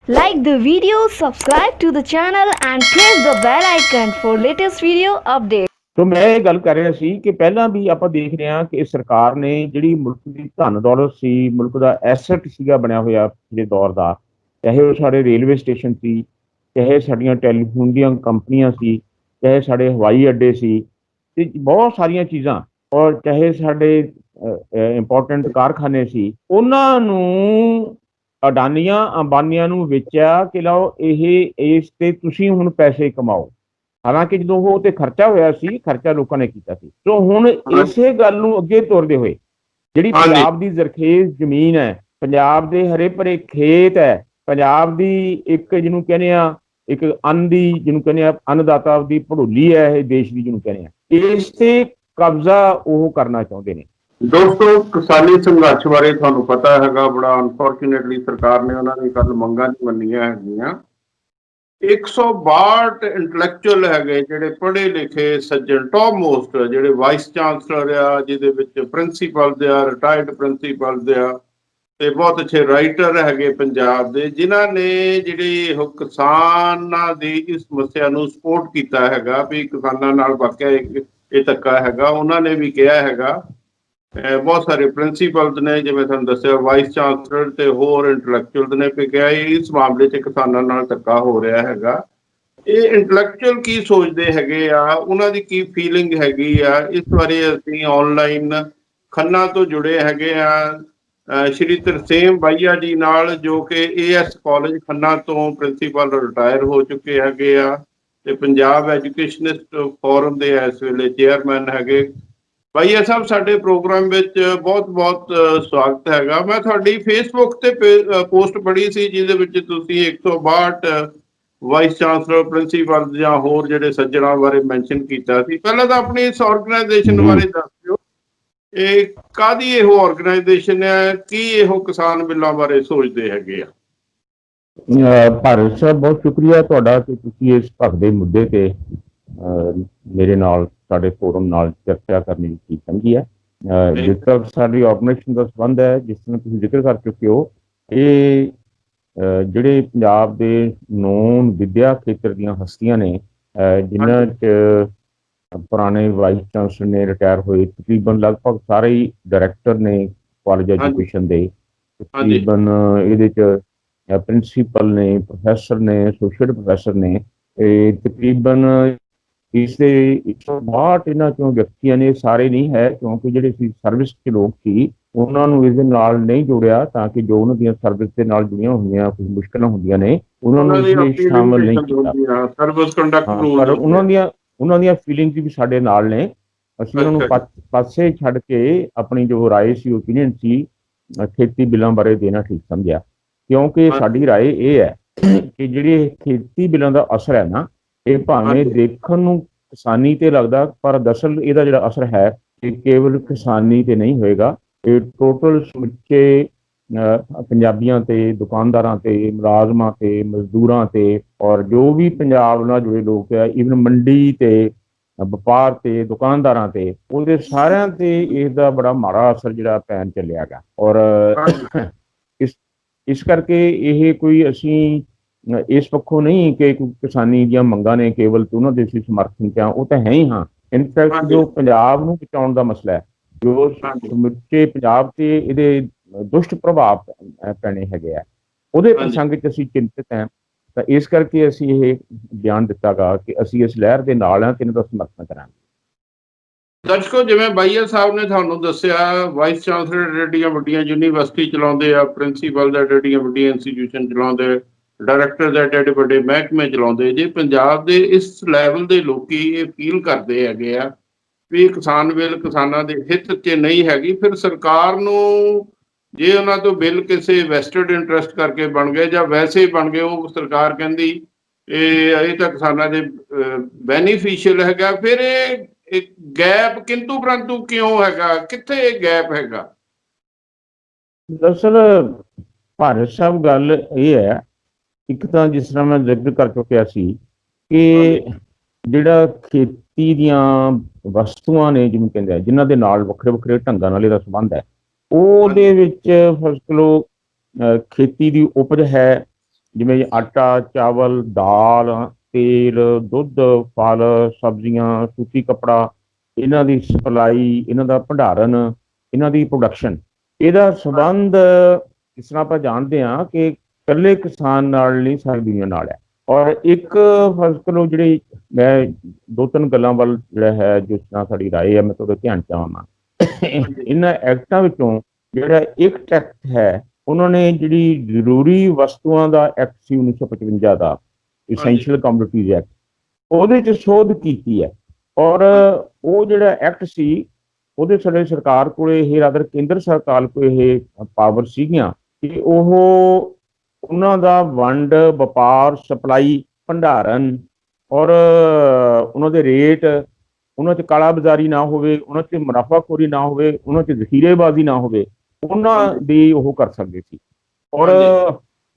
Like the video, subscribe to the channel and press the bell icon for latest video updates. ਸੋ ਮੈਂ ਇਹ ਗੱਲ ਕਰ ਰਿਹਾ ਸੀ ਕਿ ਪਹਿਲਾਂ ਵੀ ਆਪਾਂ ਦੇਖ ਰਹੇ ਹਾਂ ਕਿ ਸਰਕਾਰ ਨੇ ਜਿਹੜੀ ਮੁਲਕ ਦੀ ਧਨ ਦੌਲਤ ਸੀ, ਮੁਲਕ ਦਾ ਐਸੈਟ ਸੀਗਾ ਬਣਿਆ ਹੋਇਆ ਪਿਛਲੇ ਦੌਰ ਦਾ, ਚਾਹੇ ਉਹ ਸਾਡੇ ਰੇਲਵੇ ਸਟੇਸ਼ਨ ਸੀ, ਚਾਹੇ ਸਾਡੀਆਂ ਟੈਲੀਫੋਨ ਦੀਆਂ ਕੰਪਨੀਆਂ ਸੀ, ਚਾਹੇ ਸਾਡੇ ਹਵਾਈ ਅੱਡੇ ਸੀ, ਤੇ ਬਹੁਤ ਸਾਰੀਆਂ ਚੀਜ਼ਾਂ, ਔਰ ਚਾਹੇ ਸਾਡੇ ਇੰਪੋਰਟੈਂਟ ਕਾਰਖਾਨੇ ਸੀ, ਉਹਨਾਂ ਨੂੰ ਅਡਾਨੀਆਂ ਅੰਬਾਨੀਆਂ ਨੂੰ ਵੇਚਿਆ ਕਿ ਲਓ ਇਹ ਇਸ ਤੇ ਤੁਸੀਂ ਹੁਣ ਪੈਸੇ ਕਮਾਓ। ਹਾਲਾਂਕਿ ਜਦੋਂ ਉਹ ਤੇ ਖਰਚਾ ਹੋਇਆ ਸੀ, ਖਰਚਾ ਲੋਕਾਂ ਨੇ ਕੀਤਾ ਸੀ। ਸੋ ਹੁਣ ਇਸੇ ਗੱਲ ਨੂੰ ਅੱਗੇ ਤੋਰਦੇ ਹੋਏ ਜਿਹੜੀ ਪੰਜਾਬ ਦੀ ਜ਼ਰਖੇਜ਼ ਜ਼ਮੀਨ ਹੈ, ਪੰਜਾਬ ਦੇ ਹਰੇ ਭਰੇ ਖੇਤ ਹੈ, ਪੰਜਾਬ ਦੀ ਇੱਕ ਜਿਹਨੂੰ ਕਹਿੰਦੇ ਆ ਇੱਕ ਅੰਨ ਦੀ, ਜਿਹਨੂੰ ਕਹਿੰਦੇ ਆ ਅੰਨਦਾਤਾ ਦੀ ਭੜੋਲੀ ਹੈ ਇਹ ਦੇਸ਼ ਦੀ, ਜਿਹਨੂੰ ਕਹਿੰਦੇ ਆ, ਇਸ ਤੇ ਕਬਜ਼ਾ ਉਹ ਕਰਨਾ ਚਾਹੁੰਦੇ ਨੇ। ਦੋਸਤੋ, ਕਿਸਾਨੀ ਸੰਘਰਸ਼ ਬਾਰੇ ਤੁਹਾਨੂੰ ਪਤਾ ਹੈਗਾ, ਬੜਾ ਅਨਫੋਰਚੂਨੇਟਲੀ ਸਰਕਾਰ ਨੇ ਉਹਨਾਂ ਦੀ ਕੱਲ ਮੰਗਾਂ ਨਹੀਂ ਮੰਨੀਆਂ ਹੈਗੀਆਂ। 162 ਇੰਟੈਲੈਕਚੁਅਲ ਹੈਗੇ ਜਿਹੜੇ ਪੜ੍ਹੇ ਲਿਖੇ ਸੱਜਣ, ਟੌਪ ਮੋਸਟ, ਜਿਹੜੇ ਵਾਈਸ ਚਾਂਸਲਰ ਆ, ਜਿਹਦੇ ਵਿੱਚ ਪ੍ਰਿੰਸੀਪਲ ਦੇ ਆ, ਰਿਟਾਇਰਡ ਪ੍ਰਿੰਸੀਪਲ ਦੇ ਆ, ਤੇ ਬਹੁਤ ਅੱਛੇ ਰਾਈਟਰ ਹੈਗੇ ਪੰਜਾਬ ਦੇ, ਜਿਨ੍ਹਾਂ ਨੇ ਜਿਹੜੀ ਉਹ ਕਿਸਾਨਾਂ ਦੀ ਇਸ ਸਮੱਸਿਆ ਨੂੰ ਸਪੋਰਟ ਕੀਤਾ ਹੈਗਾ ਵੀ ਕਿਸਾਨਾਂ ਨਾਲ ਵਾਕਿਆ ਇਹ ਧੱਕਾ ਹੈਗਾ। ਉਹਨਾਂ ਨੇ ਵੀ ਕਿਹਾ ਹੈਗਾ, ਬਹੁਤ ਸਾਰੇ ਪ੍ਰਿੰਸੀਪਲਸ ਨੇ, ਜਿਵੇਂ ਤੁਹਾਨੂੰ ਦੱਸਿਆ, ਵਾਈਸ ਚਾਂਸਲਰ ਤੇ ਹੋਰ ਇੰਟੈਲੈਕਚੁਅਲ ਨੇ ਵੀ ਕਿਹਾ ਇਸ ਮਾਮਲੇ 'ਚ ਕਿਸਾਨਾਂ ਨਾਲ ਧੱਕਾ ਹੋ ਰਿਹਾ ਹੈਗਾ। ਇਹ ਇੰਟੈਲੈਕਚੁਅਲ ਕੀ ਸੋਚਦੇ ਹੈਗੇ ਆ, ਉਹਨਾਂ ਦੀ ਕੀ ਫੀਲਿੰਗ ਹੈਗੀ ਆ, ਇਸ ਬਾਰੇ ਅਸੀਂ ਆਨਲਾਈਨ ਖੰਨਾ ਤੋਂ ਜੁੜੇ ਹੈਗੇ ਆ ਸ਼੍ਰੀ ਤਰਸੇਮ ਬਾਈਆ ਜੀ ਨਾਲ, ਜੋ ਕਿ AS ਕਾਲਜ ਖੰਨਾ ਤੋਂ ਪ੍ਰਿੰਸੀਪਲ ਰਿਟਾਇਰ ਹੋ ਚੁੱਕੇ ਹੈਗੇ ਆ ਤੇ ਪੰਜਾਬ ਐਜੂਕੇਸ਼ਨਿਸਟ ਫੋਰਮ ਦੇ ਇਸ ਵੇਲੇ ਚੇਅਰਮੈਨ ਹੈਗੇ। ਬਾਈਆ ਸਾਹਿਬ, ਸਾਡੇ ਪ੍ਰੋਗਰਾਮ ਵਿੱਚ ਬਹੁਤ ਬਹੁਤ ਸਵਾਗਤ ਹੈਗਾ। ਮੈਂ ਤੁਹਾਡੀ ਫੇਸਬੁੱਕ ਤੇ ਪੋਸਟ ਪੜ੍ਹੀ ਸੀ ਜਿਹਦੇ ਵਿੱਚ ਤੁਸੀਂ 162 ਵਾਈਸ ਚਾਂਸਲਰ, ਪ੍ਰਿੰਸੀਪਲ ਜਾਂ ਹੋਰ ਜਿਹੜੇ ਸੱਜਣਾਂ ਬਾਰੇ ਮੈਂਸ਼ਨ ਕੀਤਾ ਸੀ। ਪਹਿਲਾਂ ਤਾਂ ਆਪਣੀ ਇਸ ਆਰਗੇਨਾਈਜੇਸ਼ਨ ਬਾਰੇ ਦੱਸ ਦਿਓ, ਇਹ ਕਾਹਦੀ ਇਹੋ ਆਰਗੇਨਾਈਜੇਸ਼ਨ ਹੈ, ਕੀ ਇਹੋ ਕਿਸਾਨ ਬਿੱਲਾਂ ਬਾਰੇ ਸੋਚਦੇ ਹੈਗੇ ਆ? ਭਾਰਤ ਸਾਹਿਬ, ਬਹੁਤ ਸ਼ੁਕਰੀਆ ਤੁਹਾਡਾ ਕਿ ਤੁਸੀਂ ਇਸ ਭਖਦੇ ਮੁੱਦੇ ਤੇ ਮੇਰੇ ਨਾਲ, ਸਾਡੇ ਫੋਰਮ ਨਾਲ ਚਰਚਾ ਕਰਨੀ ਦੀ ਸਮਝੀ ਹੈ। ਜਿਸ ਤੱਕ ਸਾਡੀ ਆਰਗੇਨਾਈਜੇਸ਼ਨ ਦਾ ਸੰਬੰਧ ਹੈ, ਜਿਸ ਤਰ੍ਹਾਂ ਤੁਸੀਂ ਜ਼ਿਕਰ ਕਰ ਚੁੱਕੇ ਹੋ, ਇਹ ਜਿਹੜੇ ਪੰਜਾਬ ਦੇ ਨੌਨ ਵਿਦਿਆ ਖੇਤਰ ਦੀਆਂ ਹਸਤੀਆਂ ਨੇ, ਜਿਨ੍ਹਾਂ 'ਚ ਪੁਰਾਣੇ ਵਾਈਸ ਚਾਂਸਲਰ ਨੇ, ਰਿਟਾਇਰ ਹੋਏ, ਤਕਰੀਬਨ ਲਗਭਗ ਸਾਰੇ ਹੀ ਡਾਇਰੈਕਟਰ ਨੇ ਕਾਲਜ ਐਜੂਕੇਸ਼ਨ ਦੇ, ਤਕਰੀਬਨ ਇਹਦੇ 'ਚ ਪ੍ਰਿੰਸੀਪਲ ਨੇ, ਪ੍ਰੋਫੈਸਰ ਨੇ, ਐਸੋਸੀਏਟ ਪ੍ਰੋਫੈਸਰ ਨੇ, ਤਕਰੀਬਨ ਇਸ ਦੇ 162 ਇਹਨਾਂ ਚੋਂ ਵਿਅਕਤੀਆਂ ਨੇ। ਸਾਰੇ ਨਹੀਂ ਹੈ, ਕਿਉਂਕਿ ਜਿਹੜੇ ਸੀ ਸਰਵਿਸ 'ਚ ਲੋਕ ਸੀ, ਉਹਨਾਂ ਨੂੰ ਇਸ ਦੇ ਨਾਲ ਨਹੀਂ ਜੋੜਿਆ, ਤਾਂ ਕਿ ਜੋ ਉਹਨਾਂ ਦੀਆਂ ਸਰਵਿਸ ਦੇ ਨਾਲ ਜੁੜੀਆਂ ਹੋਈਆਂ ਕੁਝ ਮੁਸ਼ਕਲਾਂ ਹੁੰਦੀਆਂ ਨੇ, ਉਹਨਾਂ ਨੂੰ ਸ਼ਾਮਲ ਨਹੀਂ ਕੀਤਾ। ਪਰ ਉਹਨਾਂ ਦੀਆਂ ਫੀਲਿੰਗਸ ਵੀ ਸਾਡੇ ਨਾਲ ਨੇ। ਅਸੀਂ ਉਹਨਾਂ ਨੂੰ ਪਾਸੇ ਛੱਡ ਕੇ ਆਪਣੀ ਜੋ ਰਾਏ ਸੀ, ਓਪੀਨੀਅਨ ਸੀ, ਖੇਤੀ ਬਿੱਲਾਂ ਬਾਰੇ ਦੇਣਾ ਠੀਕ ਸਮਝਿਆ, ਕਿਉਂਕਿ ਸਾਡੀ ਰਾਏ ਇਹ ਹੈ ਕਿ ਜਿਹੜੇ ਖੇਤੀ ਬਿੱਲਾਂ ਦਾ ਅਸਰ ਹੈ ਨਾ, ਇਹ ਭਾਵੇਂ ਦੇਖਣ ਨੂੰ ਕਿਸਾਨੀ ਤੇ ਲੱਗਦਾ, ਪਰ ਦਰਅਸਲ ਇਹਦਾ ਜਿਹੜਾ ਅਸਰ ਹੈ ਇਹ ਕੇਵਲ ਕਿਸਾਨੀ ਤੇ ਨਹੀਂ ਹੋਏਗਾ, ਇਹ ਟੋਟਲ ਸਮੁੱਚੇ ਪੰਜਾਬੀਆਂ ਤੇ, ਦੁਕਾਨਦਾਰਾਂ ਤੇ, ਮੁਲਾਜ਼ਮਾਂ ਤੇ, ਮਜ਼ਦੂਰਾਂ ਤੇ, ਔਰ ਜੋ ਵੀ ਪੰਜਾਬ ਨਾਲ ਜੁੜੇ ਲੋਕ ਹੈ, ਈਵਨ ਮੰਡੀ ਤੇ, ਵਪਾਰ ਤੇ, ਦੁਕਾਨਦਾਰਾਂ ਤੇ, ਉਹਦੇ ਸਾਰਿਆਂ ਤੇ ਇਸ ਦਾ ਬੜਾ ਮਾੜਾ ਅਸਰ ਜਿਹੜਾ ਪੈਣ ਚੱਲਿਆ ਗਾ। ਔਰ ਇਸ ਕਰਕੇ ਇਹ ਕੋਈ, ਅਸੀਂ ਇਸ ਪੱਖੋਂ ਨਹੀਂ ਕਿ ਕਿਸਾਨੀ ਦੀਆਂ ਮੰਗਾਂ ਨੇ ਕੇਵਲ ਉਹਨਾਂ ਦੇ ਅਸੀਂ ਸਮਰਥਨ ਚ, ਉਹ ਤਾਂ ਹੈ ਹੀ ਹਾਂ। ਇਨਫੈਕਟ ਜੋ ਪੰਜਾਬ ਨੂੰ ਬਚਾਉਣ ਦਾ ਮਸਲਾ ਹੈ, ਜੋ ਸਮੁੱਚੇ ਪੰਜਾਬ ਤੇ ਇਹਦੇ ਦੁਸ਼ਟ ਪ੍ਰਭਾਵ ਪੈਣੇ ਹੈਗੇ ਆ, ਉਹਦੇ ਪ੍ਰਸੰਗ ਚ ਅਸੀਂ ਚਿੰਤਿਤ ਹਾਂ। ਤਾਂ ਇਸ ਕਰਕੇ ਅਸੀਂ ਇਹ ਬਿਆਨ ਦਿੱਤਾ ਗਾ ਕਿ ਅਸੀਂ ਇਸ ਲਹਿਰ ਦੇ ਨਾਲ ਹਾਂ ਤੇ ਇਹਨਾਂ ਦਾ ਸਮਰਥਨ ਕਰਾਂਗੇ। ਦਰਸ਼ਕੋ, ਜਿਵੇਂ ਬਾਈਆ ਸਾਹਿਬ ਨੇ ਤੁਹਾਨੂੰ ਦੱਸਿਆ, ਵਾਈਸ ਚਾਂਸਲਰ ਐਡੀਆਂ ਵੱਡੀਆਂ ਯੂਨੀਵਰਸਿਟੀ ਚਲਾਉਂਦੇ ਆ, ਪ੍ਰਿੰਸੀਪਲ ਦਾ ਐਡੀਆਂ ਵੱਡੀਆਂ ਇੰਸਟੀਟਿਊਸ਼ਨ ਚਲਾਉਂਦੇ, ਡਾਇਰੈਕਟਰ ਦਾ ਐਡੇ ਵੱਡੇ ਮਹਿਕਮੇ ਚਲਾਉਂਦੇ। ਜੇ ਪੰਜਾਬ ਦੇ ਇਸ ਲੈਵਲ ਦੇ ਲੋਕੀ ਇਹ ਫੀਲ ਕਰਦੇ ਹੈਗੇ ਆ ਵੀ ਕਿਸਾਨ ਬਿੱਲ ਕਿਸਾਨਾਂ ਦੇ ਹਿੱਤ 'ਚ ਨਹੀਂ ਹੈਗੀ, ਫਿਰ ਸਰਕਾਰ ਨੂੰ, ਜੇ ਉਹਨਾਂ ਤੋਂ ਬਿੱਲ ਕਿਸੇ ਵੈਸਟਡ ਇੰਟਰਸਟ ਕਰਕੇ ਬਣ ਗਏ ਜਾਂ ਵੈਸੇ ਹੀ ਬਣ ਗਏ, ਉਹ ਸਰਕਾਰ ਕਹਿੰਦੀ ਇਹ ਤਾਂ ਕਿਸਾਨਾਂ ਦੇ ਬੈਨੀਫੀਸ਼ੀਅਲ ਹੈਗਾ, ਫਿਰ ਇਹ ਗੈਪ ਕਿੰਤੂ ਪ੍ਰੰਤੂ ਕਿਉਂ ਹੈਗਾ, ਕਿੱਥੇ ਇਹ ਗੈਪ ਹੈਗਾ? ਦਰਅਸਲ ਭਾਰਤ ਸਾਹਿਬ, ਗੱਲ ਇਹ ਹੈ, ਇੱਕ ਤਾਂ ਜਿਸ ਤਰ੍ਹਾਂ ਮੈਂ ਜ਼ਿਕਰ ਕਰ ਚੁੱਕਿਆ ਸੀ ਕਿ ਜਿਹੜਾ ਖੇਤੀ ਦੀਆਂ ਵਸਤੂਆਂ ਨੇ, ਜਿਹਨੂੰ ਕਹਿੰਦੇ ਆ, ਜਿਨ੍ਹਾਂ ਦੇ ਨਾਲ ਵੱਖਰੇ ਵੱਖਰੇ ਢੰਗਾਂ ਨਾਲ ਇਹਦਾ ਸੰਬੰਧ ਹੈ, ਉਹਦੇ ਵਿੱਚ ਫਸਟ ਲੋ ਖੇਤੀ ਦੀ ਉਪਜ ਹੈ, ਜਿਵੇਂ ਆਟਾ, ਚਾਵਲ, ਦਾਲ, ਤੇਲ, ਦੁੱਧ, ਫਲ, ਸਬਜ਼ੀਆਂ, ਸੂਤੀ ਕੱਪੜਾ, ਇਹਨਾਂ ਦੀ ਸਪਲਾਈ, ਇਹਨਾਂ ਦਾ ਭੰਡਾਰਨ, ਇਹਨਾਂ ਦੀ ਪ੍ਰੋਡਕਸ਼ਨ, ਇਹਦਾ ਸੰਬੰਧ ਜਿਸ ਤਰ੍ਹਾਂ ਆਪਾਂ ਜਾਣਦੇ ਹਾਂ ਕਿ ਇਕੱਲੇ ਕਿਸਾਨ ਨਾਲ ਨਹੀਂ, ਸਾਰੀ ਦੁਨੀਆ ਨਾਲ ਹੈ। ਔਰ ਇੱਕ ਫਰਜ਼ ਕਰੋ, ਜਿਹੜੀ ਮੈਂ ਦੋ ਤਿੰਨ ਗੱਲਾਂ ਵੱਲ ਜਿਹੜਾ ਹੈ, ਜਿਸ ਤਰ੍ਹਾਂ ਸਾਡੀ ਰਾਏ ਹੈ, ਮੈਂ ਤੁਹਾਡੇ ਧਿਆਨ ਚਾਹਵਾਂ। ਇਹਨਾਂ ਐਕਟਾਂ ਵਿੱਚੋਂ ਜਿਹੜਾ ਇੱਕ ਐਕਟ ਹੈ, ਉਹਨਾਂ ਨੇ ਜਿਹੜੀ ਜ਼ਰੂਰੀ ਵਸਤੂਆਂ ਦਾ ਐਕਟ ਸੀ 1955 ਦਾ, ਇਸੈਂਸ਼ੀਅਲ ਕਮੋਡਿਟੀਜ਼ ਐਕਟ, ਉਹਦੇ 'ਚ ਸੋਧ ਕੀਤੀ ਹੈ। ਔਰ ਉਹ ਜਿਹੜਾ ਐਕਟ ਸੀ, ਉਹਦੇ ਸਾਡੇ ਸਰਕਾਰ ਕੋਲ ਇਹ ਰਾਦਰ ਕੇਂਦਰ ਸਰਕਾਰ ਕੋਲ ਇਹ ਪਾਵਰ ਸੀਗੀਆਂ ਕਿ ਉਹ ਉਹਨਾਂ ਦਾ ਵੰਡ, ਵਪਾਰ, ਸਪਲਾਈ, ਭੰਡਾਰਨ ਔਰ ਉਹਨਾਂ ਦੇ ਰੇਟ, ਉਹਨਾਂ 'ਚ ਕਾਲਾ ਬਾਜ਼ਾਰੀ ਨਾ ਹੋਵੇ, ਉਹਨਾਂ 'ਚ ਮੁਨਾਫਾਖੋਰੀ ਨਾ ਹੋਵੇ, ਉਹਨਾਂ 'ਚ ਜ਼ਖੀਰੇਬਾਜ਼ੀ ਨਾ ਹੋਵੇ, ਉਹਨਾਂ ਦੀ ਉਹ ਕਰ ਸਕਦੇ ਸੀ। ਔਰ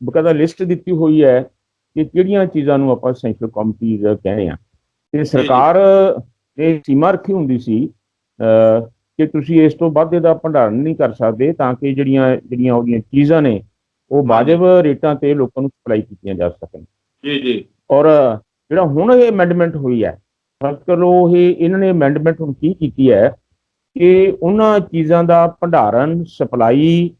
ਬਕਾਇਦਾ ਲਿਸਟ ਦਿੱਤੀ ਹੋਈ ਹੈ ਕਿ ਕਿਹੜੀਆਂ ਚੀਜ਼ਾਂ ਨੂੰ ਆਪਾਂ ਸੈਂਟਰਲ ਕਮੇਟੀਜ਼ ਕਹਿੰਦੇ ਆ, ਤੇ ਸਰਕਾਰ ਨੇ ਸੀਮਾ ਰੱਖੀ ਹੁੰਦੀ ਸੀ ਕਿ ਤੁਸੀਂ ਇਸ ਤੋਂ ਵੱਧ ਇਹਦਾ ਭੰਡਾਰਨ ਨਹੀਂ ਕਰ ਸਕਦੇ, ਤਾਂ ਕਿ ਜਿਹੜੀਆਂ ਉਹਦੀਆਂ ਚੀਜ਼ਾਂ ਨੇ ਉਹ ਵਾਜਬ ਰੇਟਾਂ ਤੇ ਲੋਕਾਂ ਨੂੰ ਸਪਲਾਈ ਕੀਤੀਆਂ ਜਾ ਸਕਣ। ਜੀ। ਔਰ ਜਿਹੜਾ ਹੁਣ ਇਹ ਅਮੈਂਡਮੈਂਟ ਹੋਈ ਹੈ, ਫਰਜ਼ ਕਰੋ ਇਹਨਾਂ ਨੇ ਅਮੈਂਡਮੈਂਟ ਹੁਣ ਕੀ ਕੀਤੀ ਹੈ ਕਿ ਉਹਨਾਂ ਚੀਜ਼ਾਂ ਦਾ ਭੰਡਾਰਨ, ਸਪਲਾਈ,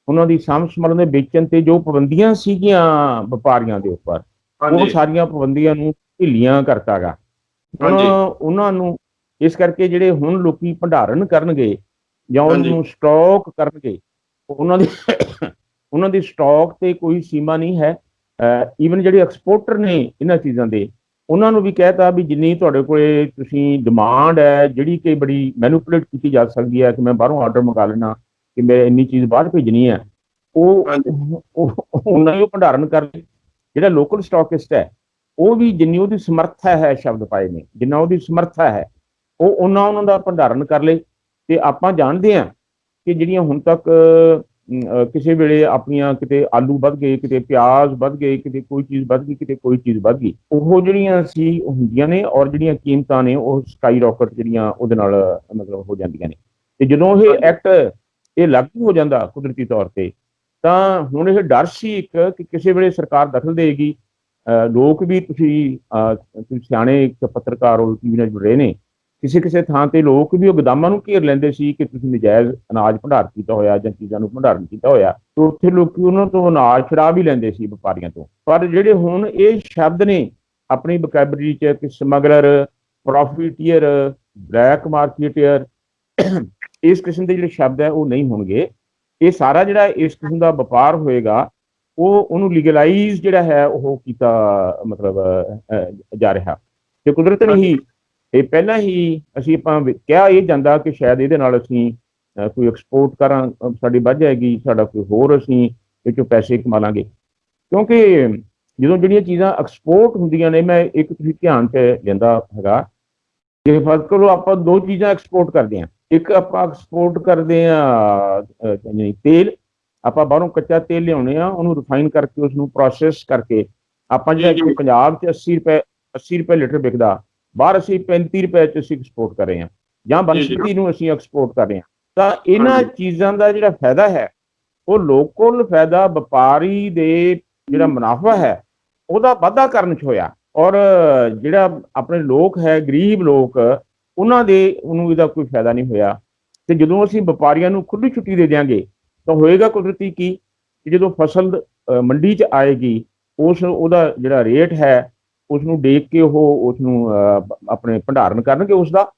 ਉਹਨਾਂ ਦੀ ਸਾਂਭ ਸੰਭਾਲ ਦੇ ਵੇਚਣ ਤੇ ਜੋ ਪਾਬੰਦੀਆਂ ਸੀਗੀਆਂ ਵਪਾਰੀਆਂ ਦੇ ਉੱਪਰ, ਉਹ ਸਾਰੀਆਂ ਪਾਬੰਦੀਆਂ ਨੂੰ ਢਿੱਲੀਆਂ ਕਰਤਾ ਗਾ। ਉਹਨਾਂ ਨੂੰ ਇਸ ਕਰਕੇ ਜਿਹੜੇ ਹੁਣ ਲੋਕੀ ਭੰਡਾਰਨ ਕਰਨਗੇ ਜਾਂ ਉਹਨੂੰ ਸਟਾਕ ਕਰਨਗੇ, ਉਹਨਾਂ ਦੀ ਸਟਾਕ ਤੇ ਕੋਈ ਸੀਮਾ ਨਹੀਂ ਹੈ। ਈਵਨ ਜਿਹੜੇ ਐਕਸਪੋਰਟਰ ਨੇ ਇਹਨਾਂ ਚੀਜ਼ਾਂ ਦੇ, ਉਹਨਾਂ ਨੂੰ ਵੀ ਕਹਿਤਾ ਵੀ ਜਿੰਨੀ ਤੁਹਾਡੇ ਕੋਲੇ ਤੁਸੀਂ ਡਿਮਾਂਡ ਹੈ, ਜਿਹੜੀ ਕਿ ਬੜੀ ਮੈਨੂਪੂਲੇਟ ਕੀਤੀ ਜਾ ਸਕਦੀ ਹੈ ਕਿ ਮੈਂ ਬਾਹਰੋਂ ਆਰਡਰ ਮੰਗਾ ਲੈਣਾ ਕਿ ਮੈਂ ਇੰਨੀ ਚੀਜ਼ ਬਾਹਰ ਭੇਜਣੀ ਹੈ, ਉਹ ਉਹਨਾਂ ਹੀ ਭੰਡਾਰਨ ਕਰ ਲਈ। ਜਿਹੜਾ ਲੋਕਲ ਸਟਾਕਿਸਟ ਹੈ, ਉਹ ਵੀ ਜਿੰਨੀ ਉਹਦੀ ਸਮਰੱਥਾ ਹੈ, ਸ਼ਬਦ ਪਾਏ ਨੇ, ਜਿੰਨਾ ਉਹਦੀ ਸਮਰੱਥਾ ਹੈ, ਉਹ ਉਹਨਾਂ ਦਾ ਭੰਡਾਰਨ ਕਰ ਲਏ। ਤੇ ਆਪਾਂ ਜਾਣਦੇ ਹਾਂ ਕਿ ਜਿਹੜੀਆਂ ਹੁਣ ਤੱਕ ਕਿਸੇ ਵੇਲੇ ਆਪਣੀਆਂ ਕਿਤੇ ਆਲੂ ਵੱਧ ਗਏ, ਕਿਤੇ ਪਿਆਜ਼ ਵੱਧ ਗਏ, ਕਿਤੇ ਕੋਈ ਚੀਜ਼ ਵੱਧ ਗਈ, ਕਿਤੇ ਕੋਈ ਚੀਜ਼ ਵੱਧ ਗਈ, ਉਹ ਜਿਹੜੀਆਂ ਸੀ ਹੁੰਦੀਆਂ ਨੇ, ਔਰ ਜਿਹੜੀਆਂ ਕੀਮਤਾਂ ਨੇ ਉਹ ਸਕਾਈ ਰਾਕਟ ਜਿਹੜੀਆਂ ਉਹਦੇ ਨਾਲ ਮਤਲਬ ਹੋ ਜਾਂਦੀਆਂ ਨੇ। ਤੇ ਜਦੋਂ ਇਹ ਐਕਟ ਇਹ ਲਾਗੂ ਹੋ ਜਾਂਦਾ ਕੁਦਰਤੀ ਤੌਰ ਤੇ, ਤਾਂ ਹੁਣ ਇਹ ਡਰ ਸੀ ਇੱਕ ਕਿ ਕਿਸੇ ਵੇਲੇ ਸਰਕਾਰ ਦਖਲ ਦੇਗੀ। ਲੋਕ ਵੀ, ਤੁਸੀਂ ਸਿਆਣੇ ਇੱਕ ਪੱਤਰਕਾਰ ਉਹ ਟੀਵੀ ਨਾਲ ਜੁੜ ਰਹੇ ਨੇ, ਕਿਸੇ ਥਾਂ ਤੇ ਲੋਕ ਵੀ ਉਹ ਗੋਦਾਮਾਂ ਨੂੰ ਘੇਰ ਲੈਂਦੇ ਸੀ ਕਿ ਤੁਸੀਂ ਨਜਾਇਜ਼ ਅਨਾਜ ਭੰਡਾਰ ਕੀਤਾ ਹੋਇਆ ਜਾਂ ਚੀਜ਼ਾਂ ਨੂੰ ਭੰਡਾਰਨ ਕੀਤਾ ਹੋਇਆ, ਤੇ ਉੱਥੇ ਲੋਕੀ ਉਹਨਾਂ ਤੋਂ ਅਨਾਜ ਛੁਡਾ ਵੀ ਲੈਂਦੇ ਸੀ ਵਪਾਰੀਆਂ ਤੋਂ। ਪਰ ਜਿਹੜੇ ਹੁਣ ਇਹ ਸ਼ਬਦ ਨੇ ਆਪਣੀ ਵੋਕੈਬਲਰੀ 'ਚ ਕਿ ਸਮਗਲਰ, ਪ੍ਰੋਫਿਟੀਅਰ, ਬਲੈਕ ਮਾਰਕੀਟੀਅਰ, ਇਸ ਕਿਸਮ ਦੇ ਜਿਹੜੇ ਸ਼ਬਦ ਹੈ ਉਹ ਨਹੀਂ ਹੋਣਗੇ। ਇਹ ਸਾਰਾ ਜਿਹੜਾ ਇਸ ਕਿਸਮ ਦਾ ਵਪਾਰ ਹੋਏਗਾ, ਉਹਨੂੰ ਲੀਗਲਾਈਜ਼ ਜਿਹੜਾ ਹੈ ਉਹ ਕੀਤਾ ਮਤਲਬ ਜਾ ਰਿਹਾ। ਤੇ ਕੁਦਰਤ ਨੇ ਹੀ ਇਹ ਪਹਿਲਾਂ ਹੀ ਆਪਾਂ ਕਿਹਾ ਇਹ ਜਾਂਦਾ ਕਿ ਸ਼ਾਇਦ ਇਹਦੇ ਨਾਲ ਅਸੀਂ ਕੋਈ ਐਕਸਪੋਰਟ ਸਾਡੀ ਵੱਧ ਜਾਏਗੀ, ਸਾਡਾ ਕੋਈ ਹੋਰ ਅਸੀਂ ਇਹ 'ਚੋਂ ਪੈਸੇ ਕਮਾ ਲਾਂਗੇ। ਕਿਉਂਕਿ ਜਦੋਂ ਜਿਹੜੀਆਂ ਚੀਜ਼ਾਂ ਐਕਸਪੋਰਟ ਹੁੰਦੀਆਂ ਨੇ, ਮੈਂ ਇੱਕ ਤੁਸੀਂ ਧਿਆਨ 'ਚ ਲੈਂਦਾ ਹੈਗਾ ਕਿ ਫਰਜ਼ ਕਰੋ ਆਪਾਂ ਦੋ ਚੀਜ਼ਾਂ ਐਕਸਪੋਰਟ ਕਰਦੇ ਹਾਂ। ਇੱਕ ਆਪਾਂ ਐਕਸਪੋਰਟ ਕਰਦੇ ਹਾਂ ਤੇਲ, ਆਪਾਂ ਬਾਹਰੋਂ ਕੱਚਾ ਤੇਲ ਲਿਆਉਣੇ ਆ, ਉਹਨੂੰ ਰਿਫਾਈਨ ਕਰਕੇ ਉਸਨੂੰ ਪ੍ਰੋਸੈਸ ਕਰਕੇ ਆਪਾਂ ਜਿਹੜਾ ਪੰਜਾਬ 'ਚ 80 ਰੁਪਏ ਲੀਟਰ ਵਿਕਦਾ, ਬਾਹਰ ਅਸੀਂ 35 ਰੁਪਏ 'ਚ ਅਸੀਂ ਐਕਸਪੋਰਟ ਕਰ ਰਹੇ ਹਾਂ, ਜਾਂ ਬਨਸਪਤੀ ਨੂੰ ਅਸੀਂ ਐਕਸਪੋਰਟ ਕਰ ਰਹੇ ਹਾਂ। ਤਾਂ ਇਹਨਾਂ ਚੀਜ਼ਾਂ ਦਾ ਜਿਹੜਾ ਫਾਇਦਾ ਹੈ ਉਹ ਲੋਕਲ ਫਾਇਦਾ ਵਪਾਰੀ ਦੇ ਜਿਹੜਾ ਮੁਨਾਫਾ ਹੈ ਉਹਦਾ ਵਾਧਾ ਕਰਨ 'ਚ ਹੋਇਆ। ਔਰ ਜਿਹੜਾ ਆਪਣੇ ਲੋਕ ਹੈ, ਗਰੀਬ ਲੋਕ, ਉਹਨੂੰ ਇਹਦਾ ਕੋਈ ਫਾਇਦਾ ਨਹੀਂ ਹੋਇਆ। ਤੇ ਜਦੋਂ ਅਸੀਂ ਵਪਾਰੀਆਂ ਨੂੰ ਖੁੱਲੀ ਛੁੱਟੀ ਦੇ ਦਿਆਂਗੇ ਤਾਂ ਹੋਏਗਾ ਕੁਦਰਤੀ ਕਿ ਜਦੋਂ ਫਸਲ ਮੰਡੀ 'ਚ ਆਏਗੀ, ਉਹਦਾ ਜਿਹੜਾ ਰੇਟ ਹੈ ਉਸਨੂੰ ਦੇਖ ਕੇ ਉਹ ਉਸਨੂੰ ਆਪਣੇ ਭੰਡਾਰਨ ਕਰਨਗੇ ਉਸਦਾ।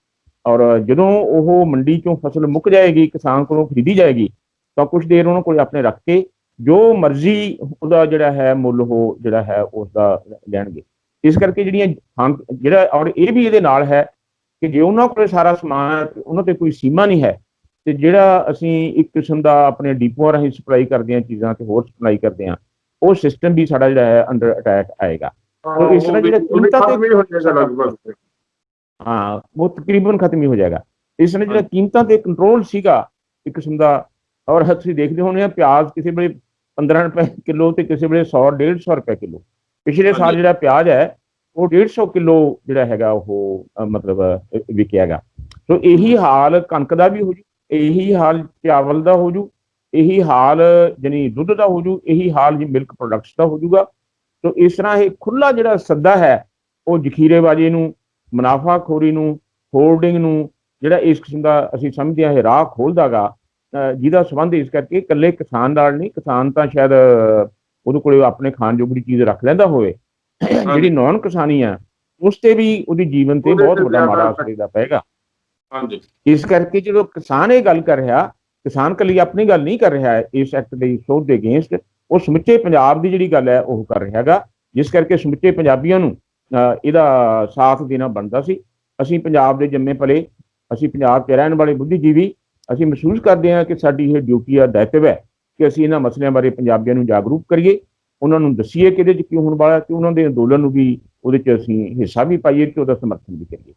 ਔਰ ਜਦੋਂ ਉਹ ਮੰਡੀ 'ਚੋਂ ਫਸਲ ਮੁੱਕ ਜਾਏਗੀ, ਕਿਸਾਨ ਕੋਲੋਂ ਖਰੀਦੀ ਜਾਏਗੀ, ਤਾਂ ਕੁਛ ਦੇਰ ਉਹਨਾਂ ਕੋਲ ਆਪਣੇ ਰੱਖ ਕੇ ਜੋ ਮਰਜ਼ੀ ਉਹਦਾ ਜਿਹੜਾ ਹੈ ਮੁੱਲ ਉਹ ਜਿਹੜਾ ਹੈ ਉਸਦਾ ਲੈਣਗੇ। ਇਸ ਕਰਕੇ ਜਿਹੜਾ ਔਰ ਇਹ ਵੀ ਇਹਦੇ ਨਾਲ ਹੈ ਕਿ ਜੇ ਉਹਨਾਂ ਕੋਲ ਸਾਰਾ ਸਮਾਨ, ਉਹਨਾਂ ਤੇ ਕੋਈ ਸੀਮਾ ਨਹੀਂ ਹੈ, ਤੇ ਜਿਹੜਾ ਅਸੀਂ ਇੱਕ ਕਿਸਮ ਦਾ ਆਪਣੇ ਡਿਪੂਆਂ ਰਾਹੀਂ ਸਪਲਾਈ ਕਰਦੇ ਹਾਂ ਚੀਜ਼ਾਂ ਤੇ ਹੋਰ ਸਪਲਾਈ ਕਰਦੇ ਹਾਂ, ਉਹ ਸਿਸਟਮ ਵੀ ਸਾਡਾ ਜਿਹੜਾ ਹੈ ਅੰਡਰ ਅਟੈਕ ਆਏਗਾ। ਇਸ ਤਰ੍ਹਾਂ ਜਿਹੜਾ ਕੀਮਤਾਂ ਤੇ ਹਾਂ ਉਹ ਤਕਰੀਬਨ ਖਤਮ ਹੀ ਹੋ ਜਾਏਗਾ। ਇਸ ਤਰ੍ਹਾਂ ਜਿਹੜਾ ਕੀਮਤਾਂ ਤੇ ਕੰਟਰੋਲ ਸੀਗਾ ਇੱਕ ਕਿਸਮ ਦਾ। ਔਰ ਤੁਸੀਂ ਦੇਖਦੇ ਹੋਣੇ ਆ, ਪਿਆਜ਼ ਕਿਸੇ ਵੇਲੇ 15 ਰੁਪਏ ਕਿਲੋ ਤੇ ਕਿਸੇ ਵੇਲੇ 100-150 ਰੁਪਏ ਕਿਲੋ। ਪਿਛਲੇ ਸਾਲ ਜਿਹੜਾ ਪਿਆਜ਼ ਹੈ ਉਹ 150 ਕਿਲੋ ਜਿਹੜਾ ਹੈਗਾ ਉਹ ਮਤਲਬ ਵਿਕਿਆ ਹੈਗਾ। ਸੋ ਇਹੀ ਹਾਲ ਕਣਕ ਦਾ ਵੀ ਹੋ ਜੂ, ਇਹੀ ਹਾਲ ਚਾਵਲ ਦਾ ਹੋ ਜੂ, ਇਹੀ ਹਾਲ ਜਾਨੀ ਦੁੱਧ ਦਾ ਹੋ ਜੂ, ਇਹੀ ਹਾਲ ਜੀ ਮਿਲਕ ਪ੍ਰੋਡਕਟਸ ਦਾ ਹੋ ਜੂਗਾ। ਸੋ ਇਸ ਤਰ੍ਹਾਂ ਇਹ ਖੁੱਲਾ ਜਿਹੜਾ ਸੱਦਾ ਹੈ ਉਹ ਜ਼ਖੀਰੇਬਾਜ਼ੀ ਨੂੰ, ਮੁਨਾਫਾਖੋਰੀ ਨੂੰ, ਹੋਰਡਿੰਗ ਨੂੰ, ਜਿਹੜਾ ਇਸ ਕਿਸਮ ਦਾ ਅਸੀਂ ਸਮਝਦੇ ਹਾਂ ਇਹ ਰਾਹ ਖੋਲ੍ਹਦਾ ਗਾ, ਜਿਹਦਾ ਸੰਬੰਧ ਇਸ ਕਰਕੇ ਇਕੱਲੇ ਕਿਸਾਨ ਨਾਲ ਨਹੀਂ। ਕਿਸਾਨ ਤਾਂ ਸ਼ਾਇਦ ਉਹਦੇ ਕੋਲ ਆਪਣੇ ਖਾਣ ਜੋਗੀ ਚੀਜ਼ ਰੱਖ ਲੈਂਦਾ ਹੋਵੇ, ਜਿਹੜੀ ਨੌਨ ਕਿਸਾਨੀ ਆ ਉਸ ਤੇ ਵੀ ਉਹਦੀ ਜੀਵਨ ਤੇ ਬਹੁਤ ਵੱਡਾ ਮਾੜਾ ਅਸਰ ਇਹਦਾ ਪਏਗਾ। ਹਾਂਜੀ, ਇਸ ਕਰਕੇ ਜਦੋਂ ਕਿਸਾਨ ਇਹ ਗੱਲ ਕਰ ਰਿਹਾ, ਕਿਸਾਨ ਇਕੱਲੀ ਆਪਣੀ ਗੱਲ ਨਹੀਂ ਕਰ ਰਿਹਾ ਇਸ ਐਕਟ ਦੇ ਸੋਧ ਦੇ ਅਗੇਂਸਟ, ਉਹ ਸਮੁੱਚੇ ਪੰਜਾਬ ਦੀ ਜਿਹੜੀ ਗੱਲ ਹੈ ਉਹ ਕਰ ਰਿਹਾ ਗਾ, ਜਿਸ ਕਰਕੇ ਸਮੁੱਚੇ ਪੰਜਾਬੀਆਂ ਨੂੰ ਇਹਦਾ ਸਾਥ ਦੇਣਾ ਬਣਦਾ ਸੀ। ਅਸੀਂ ਪੰਜਾਬ ਦੇ ਜੰਮੇ ਪਲੇ, ਅਸੀਂ ਪੰਜਾਬ 'ਚ ਰਹਿਣ ਵਾਲੇ ਬੁੱਧੀਜੀਵੀ, ਅਸੀਂ ਮਹਿਸੂਸ ਕਰਦੇ ਹਾਂ ਕਿ ਸਾਡੀ ਇਹ ਡਿਊਟੀ ਆ, ਦਾਇਤਵ ਹੈ ਕਿ ਅਸੀਂ ਇਹਨਾਂ ਮਸਲਿਆਂ ਬਾਰੇ ਪੰਜਾਬੀਆਂ ਨੂੰ ਜਾਗਰੂਕ ਕਰੀਏ, ਉਹਨਾਂ ਨੂੰ ਦੱਸੀਏ ਕਿ ਇਹਦੇ 'ਚ ਕੀ ਹੋਣ ਵਾਲਾ, ਕਿ ਉਹਨਾਂ ਦੇ ਅੰਦੋਲਨ ਨੂੰ ਵੀ ਉਹਦੇ 'ਚ ਅਸੀਂ ਹਿੱਸਾ ਵੀ ਪਾਈਏ ਤੇ ਉਹਦਾ ਸਮਰਥਨ ਵੀ ਕਰੀਏ।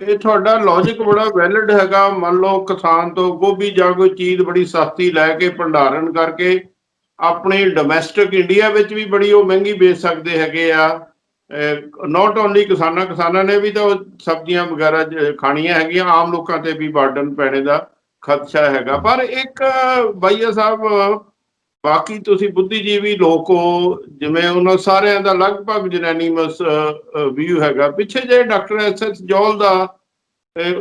ਇਹ ਤੁਹਾਡਾ ਲੌਜਿਕ ਬੜਾ ਵੈਲਿਡ ਹੈਗਾ। ਮੰਨ ਲਓ ਕਿਸਾਨ ਤੋਂ ਗੋਭੀ ਜਾਂ ਕੋਈ ਚੀਜ਼ ਬੜੀ ਸਸਤੀ ਲੈ ਕੇ ਭੰਡਾਰਨ ਕਰਕੇ ਆਪਣੀ ਡੋਮੈਸਟਿਕ ਇੰਡੀਆ ਵਿੱਚ ਵੀ ਬੜੀ ਉਹ ਮਹਿੰਗੀ ਵੇਚ ਸਕਦੇ ਹੈਗੇ ਆ। ਨਾਟ ਓਨਲੀ ਕਿਸਾਨਾਂ ਨੇ ਵੀ ਤਾਂ ਉਹ ਸਬਜ਼ੀਆਂ ਵਗੈਰਾ ਖਾਣੀਆਂ ਹੈਗੀਆਂ, ਆਮ ਲੋਕਾਂ ਤੇ ਵੀ ਬਰਡਨ ਪੈਣੇ ਦਾ ਖਦਸ਼ਾ ਹੈਗਾ। ਪਰ ਇੱਕ ਬਾਈਆ ਸਾਹਿਬ, ਬਾਕੀ ਤੁਸੀਂ ਬੁੱਧੀਜੀਵੀ ਲੋਕ ਹੋ, ਜਿਵੇਂ ਉਹਨਾਂ ਸਾਰਿਆਂ ਦਾ ਲਗਭਗ ਯੂਨੈਨਿਮਸ ਵਿਊ ਹੈਗਾ। ਪਿੱਛੇ ਜੇ ਡਾਕਟਰ SS ਜੌਲ ਦਾ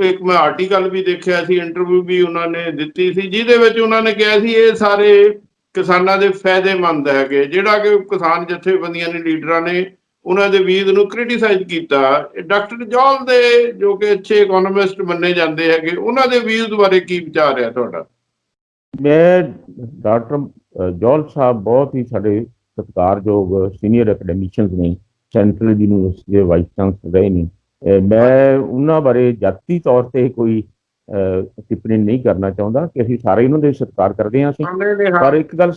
ਇੱਕ ਮੈਂ ਆਰਟੀਕਲ ਵੀ ਦੇਖਿਆ ਸੀ, ਇੰਟਰਵਿਊ ਵੀ ਉਹਨਾਂ ਨੇ ਦਿੱਤੀ ਸੀ, ਜਿਹਦੇ ਵਿੱਚ ਉਹਨਾਂ ਨੇ ਕਿਹਾ ਸੀ ਇਹ ਸਾਰੇ ਕਿਸਾਨਾਂ ਦੇ ਫਾਇਦੇਮੰਦ ਹੈਗੇ। ਜਿਹੜਾ ਕਿ ਕਿਸਾਨ ਜਥੇਬੰਦੀਆਂ ਨੇ, ਲੀਡਰਾਂ ਨੇ ਉਹਨਾਂ ਦੇ ਵੀਜ਼ ਨੂੰ ਕ੍ਰਿਟੀਸਾਈਜ਼ ਕੀਤਾ। ਡਾਕਟਰ ਜੌਲ ਦੇ ਜੋ ਕਿ ਅੱਛੇ ਇਕੋਨੋਮਿਸਟ ਮੰਨੇ ਜਾਂਦੇ ਹੈਗੇ, ਉਹਨਾਂ ਦੇ ਵੀਜ਼ ਬਾਰੇ ਕੀ ਵਿਚਾਰ ਹੈ ਤੁਹਾਡਾ? ਮੈਂ ਡਾਕਟਰ ਜੌਲ ਸਾਹਿਬ ਬਹੁਤ ਹੀ ਸਾਡੇ ਸਤਿਕਾਰਯੋਗ ਸੀਨੀਅਰ ਅਕੈਡਮਿਸ਼ੀਅਨਸ ਨੇ, ਸੈਂਟਰਲ ਯੂਨੀਵਰਸਿਟੀ ਦੇ ਵਾਈਸ ਚਾਂਸਲਰ ਰਹੇ ਨੇ। ਮੈਂ ਉਹਨਾਂ ਬਾਰੇ ਜਾਤੀ ਤੌਰ ਤੇ ਕੋਈ ਟਿੱਪਣੀ ਨਹੀਂ ਕਰਨਾ ਚਾਹੁੰਦਾ ਕਿ ਅਸੀਂ ਸਾਰੇ ਉਹਨਾਂ ਦੇ ਸਤਿਕਾਰ ਕਰਦੇ ਹਾਂ ਅਸੀਂ। ਪਰ ਇੱਕ ਗੱਲ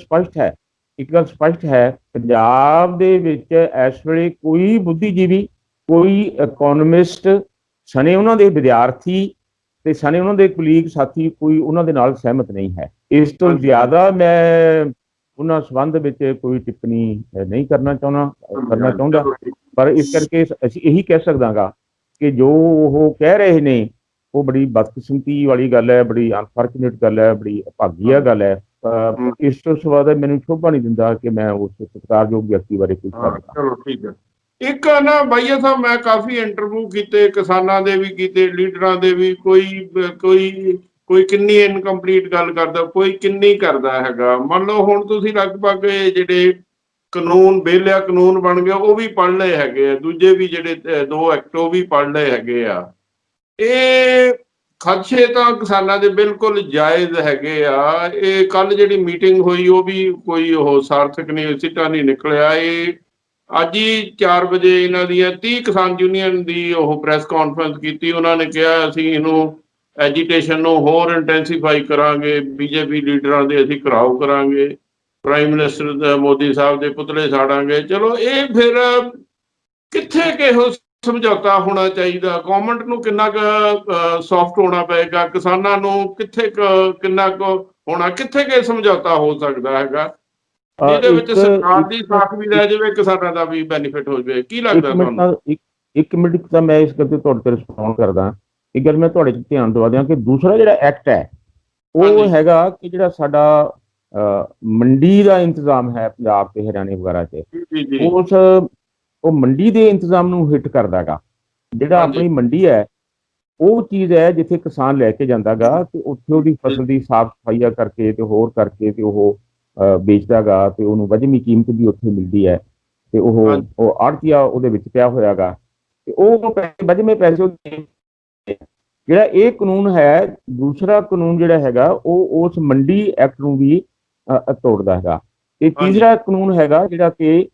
ਸਪਸ਼ਟ ਹੈ, ਪੰਜਾਬ ਦੇ ਵਿੱਚ ਇਸ ਵੇਲੇ ਕੋਈ ਬੁੱਧੀਜੀਵੀ, ਕੋਈ ਇਕੋਨੋਮਿਸਟ, ਸਣੇ ਉਹਨਾਂ ਦੇ ਵਿਦਿਆਰਥੀ ਤੇ ਸਣੇ ਉਹਨਾਂ ਦੇ ਕੁਲੀਗ ਸਾਥੀ, ਕੋਈ ਉਹਨਾਂ ਦੇ ਨਾਲ ਸਹਿਮਤ ਨਹੀਂ ਹੈ। ਇਸ ਤੋਂ ਜ਼ਿਆਦਾ ਮੈਂ ਉਹਨਾਂ ਸੰਬੰਧ ਵਿੱਚ ਕੋਈ ਟਿੱਪਣੀ ਨਹੀਂ ਕਰਨਾ ਚਾਹੁੰਦਾ। ਪਰ ਇਸ ਕਰਕੇ ਅਸੀਂ ਇਹੀ ਕਹਿ ਸਕਦਾਗਾ ਕਿ ਜੋ ਉਹ ਕਹਿ ਰਹੇ ਨੇ ਉਹ ਬੜੀ ਬਦਕਿਸਮਤੀ ਵਾਲੀ ਗੱਲ ਹੈ, ਬੜੀ ਅਨਫੋਰਚੂਨੇਟ ਗੱਲ ਹੈ, ਬੜੀ ਅਭਾਗੀਆ ਗੱਲ ਹੈ। ਇਸ ਤੋਂ ਬਾਅਦ ਮੈਨੂੰ ਸ਼ੋਭਾ ਨਹੀਂ ਦਿੰਦਾ ਕਿ ਮੈਂ ਉਸ ਸਤਿਕਾਰਯੋਗ ਵਿਅਕਤੀ ਬਾਰੇ ਕੁਝ ਕਹਾਂ। ਚਲੋ ਠੀਕ ਹੈ। ਇੱਕ ਨਾ ਬਾਈਆ ਸਾਹਿਬ, ਮੈਂ ਕਾਫੀ ਇੰਟਰਵਿਊ ਕੀਤੇ, ਕਿਸਾਨਾਂ ਦੇ ਵੀ ਕੀਤੇ, ਲੀਡਰਾਂ ਦੇ ਵੀ। ਕੋਈ ਕਿੰਨੀ ਇਨਕੰਪਲੀਟ ਗੱਲ ਕਰਦਾ, ਕੋਈ ਕਿੰਨੀ ਕਰਦਾ ਹੈਗਾ। ਮੰਨ ਲਓ ਹੁਣ ਤੁਸੀਂ ਲਗਭਗ ਜਿਹੜੇ ਬੇਲਿਆ ਕਾਨੂੰਨ ਬਣ ਗਿਆ ਉਹ ਵੀ ਪੜ੍ਹ ਲਏ ਹੈਗੇ ਆ, ਦੂਜੇ ਵੀ ਜਿਹੜੇ 2 ਐਕਟ ਉਹ ਵੀ ਪੜ੍ਹ ਲਏ ਹੈਗੇ ਆ। ਇਹ ਖਦਸ਼ੇ ਤਾਂ ਕਿਸਾਨਾਂ ਦੇ ਬਿਲਕੁਲ ਜਾਇਜ਼ ਹੈਗੇ ਆ। ਇਹ ਕੱਲ ਜਿਹੜੀ ਮੀਟਿੰਗ ਹੋਈ ਉਹ ਵੀ ਕੋਈ ਉਹ ਸਾਰਥਕ ਨਹੀਂ, ਸਿੱਟਾ ਨਹੀਂ ਨਿਕਲਿਆ। ਇਹ ਅੱਜ ਹੀ 4 ਵਜੇ ਇਹਨਾਂ ਦੀਆਂ 30 ਕਿਸਾਨ ਯੂਨੀਅਨ ਦੀ ਉਹ ਪ੍ਰੈਸ ਕਾਨਫਰੰਸ ਕੀਤੀ। ਉਹਨਾਂ ਨੇ ਕਿਹਾ ਅਸੀਂ ਇਹਨੂੰ ਐਜੀਟੇਸ਼ਨ ਨੂੰ ਹੋਰ ਇੰਟੈਂਸੀਫਾਈ ਕਰਾਂਗੇ, BJP ਲੀਡਰਾਂ ਦੇ ਅਸੀਂ ਘਿਰਾਓ ਕਰਾਂਗੇ, ਪ੍ਰਾਈਮ ਮਿਨਿਸਟਰ ਮੋਦੀ ਸਾਹਿਬ ਦੇ ਪੁਤਲੇ ਸਾੜਾਂਗੇ। ਚਲੋ ਇਹ ਫਿਰ ਕਿੱਥੇ ਕਿਹੋ ਸਮਝੌਤਾ ਹੋਣਾ ਚਾਹੀਦਾ? ਗਵਰਨਮੈਂਟ ਨੂੰ ਕਿੰਨਾ ਕੁ ਸੌਫਟ ਹੋਣਾ ਪਏਗਾ, ਕਿਸਾਨਾਂ ਨੂੰ ਕਿੰਨਾ ਕੁ ਹੋਣਾ, ਕਿੱਥੇ ਕਿ ਸਮਝੌਤਾ ਹੋ ਸਕਦਾ ਹੈਗਾ ਜਿਹਦੇ ਵਿੱਚ ਸਰਕਾਰ ਦੀ ਸਾਖ ਵੀ ਰਹਿ ਜਾਵੇ, ਕਿਸਾਨਾਂ ਦਾ ਵੀ ਬੈਨੀਫਿਟ ਹੋ ਜਾਵੇ? ਕੀ ਲੱਗਦਾ ਤੁਹਾਨੂੰ? ਇੱਕ ਮਿੰਟ ਤਾਂ ਮੈਂ ਇਸ ਕਰਕੇ ਤੁਹਾਡੇ ਤੇ ਰਿਸਪੌਂਡ ਕਰਦਾ। ਇੱਕ ਗੱਲ ਮੈਂ ਤੁਹਾਡੇ 'ਚ ਧਿਆਨ ਦਵਾ ਦਿਆਂ ਕਿ ਦੂਸਰਾ ਜਿਹੜਾ ਐਕਟ ਹੈ ਉਹ ਹੈਗਾ ਕਿ ਜਿਹੜਾ ਸਾਡਾ ਮੰਡੀ ਦਾ ਇੰਤਜ਼ਾਮ ਹੈ ਪੰਜਾਬ ਤੇ ਹਰਿਆਣੇ ਵਗੈਰਾ 'ਚ, ਉਹ ਮੰਡੀ ਦੇ ਇੰਤਜ਼ਾਮ ਨੂੰ ਹਿੱਟ ਕਰਦਾ ਗਾ। ਜਿਹੜਾ ਆਪਣੀ ਮੰਡੀ ਹੈ ਉਹ ਚੀਜ਼ ਹੈ ਜਿੱਥੇ ਕਿਸਾਨ ਲੈ ਕੇ ਜਾਂਦਾ ਗਾ ਤੇ ਉੱਥੇ ਉਹਦੀ ਫਸਲ ਦੀ ਸਾਫ਼ ਸਫਾਈਆ ਕਰਕੇ ਤੇ ਹੋਰ ਕਰਕੇ ਤੇ ਉਹ ਵੇਚਦਾ ਗਾ ਤੇ ਉਹਨੂੰ ਵਜਮੀ ਕੀਮਤ ਵੀ ਉੱਥੇ ਮਿਲਦੀ ਹੈ ਤੇ ਉਹ ਆੜ੍ਹਤੀਆ ਉਹਦੇ ਵਿੱਚ ਪਿਆ ਹੋਇਆ ਗਾ ਤੇ ਉਹ ਵਜਮੇ ਪੈਸੇ। ਜਿਹੜਾ ਇਹ ਕਾਨੂੰਨ ਹੈ, ਦੂਸਰਾ ਕਾਨੂੰਨ ਜਿਹੜਾ ਹੈਗਾ ਉਹ ਉਸ ਮੰਡੀ ਐਕਟ ਨੂੰ ਵੀ ਤੋੜਦਾ ਹੈਗਾ। ਤੇ ਤੀਸਰਾ ਕਾਨੂੰਨ ਹੈਗਾ ਜਿਹੜਾ ਕਿ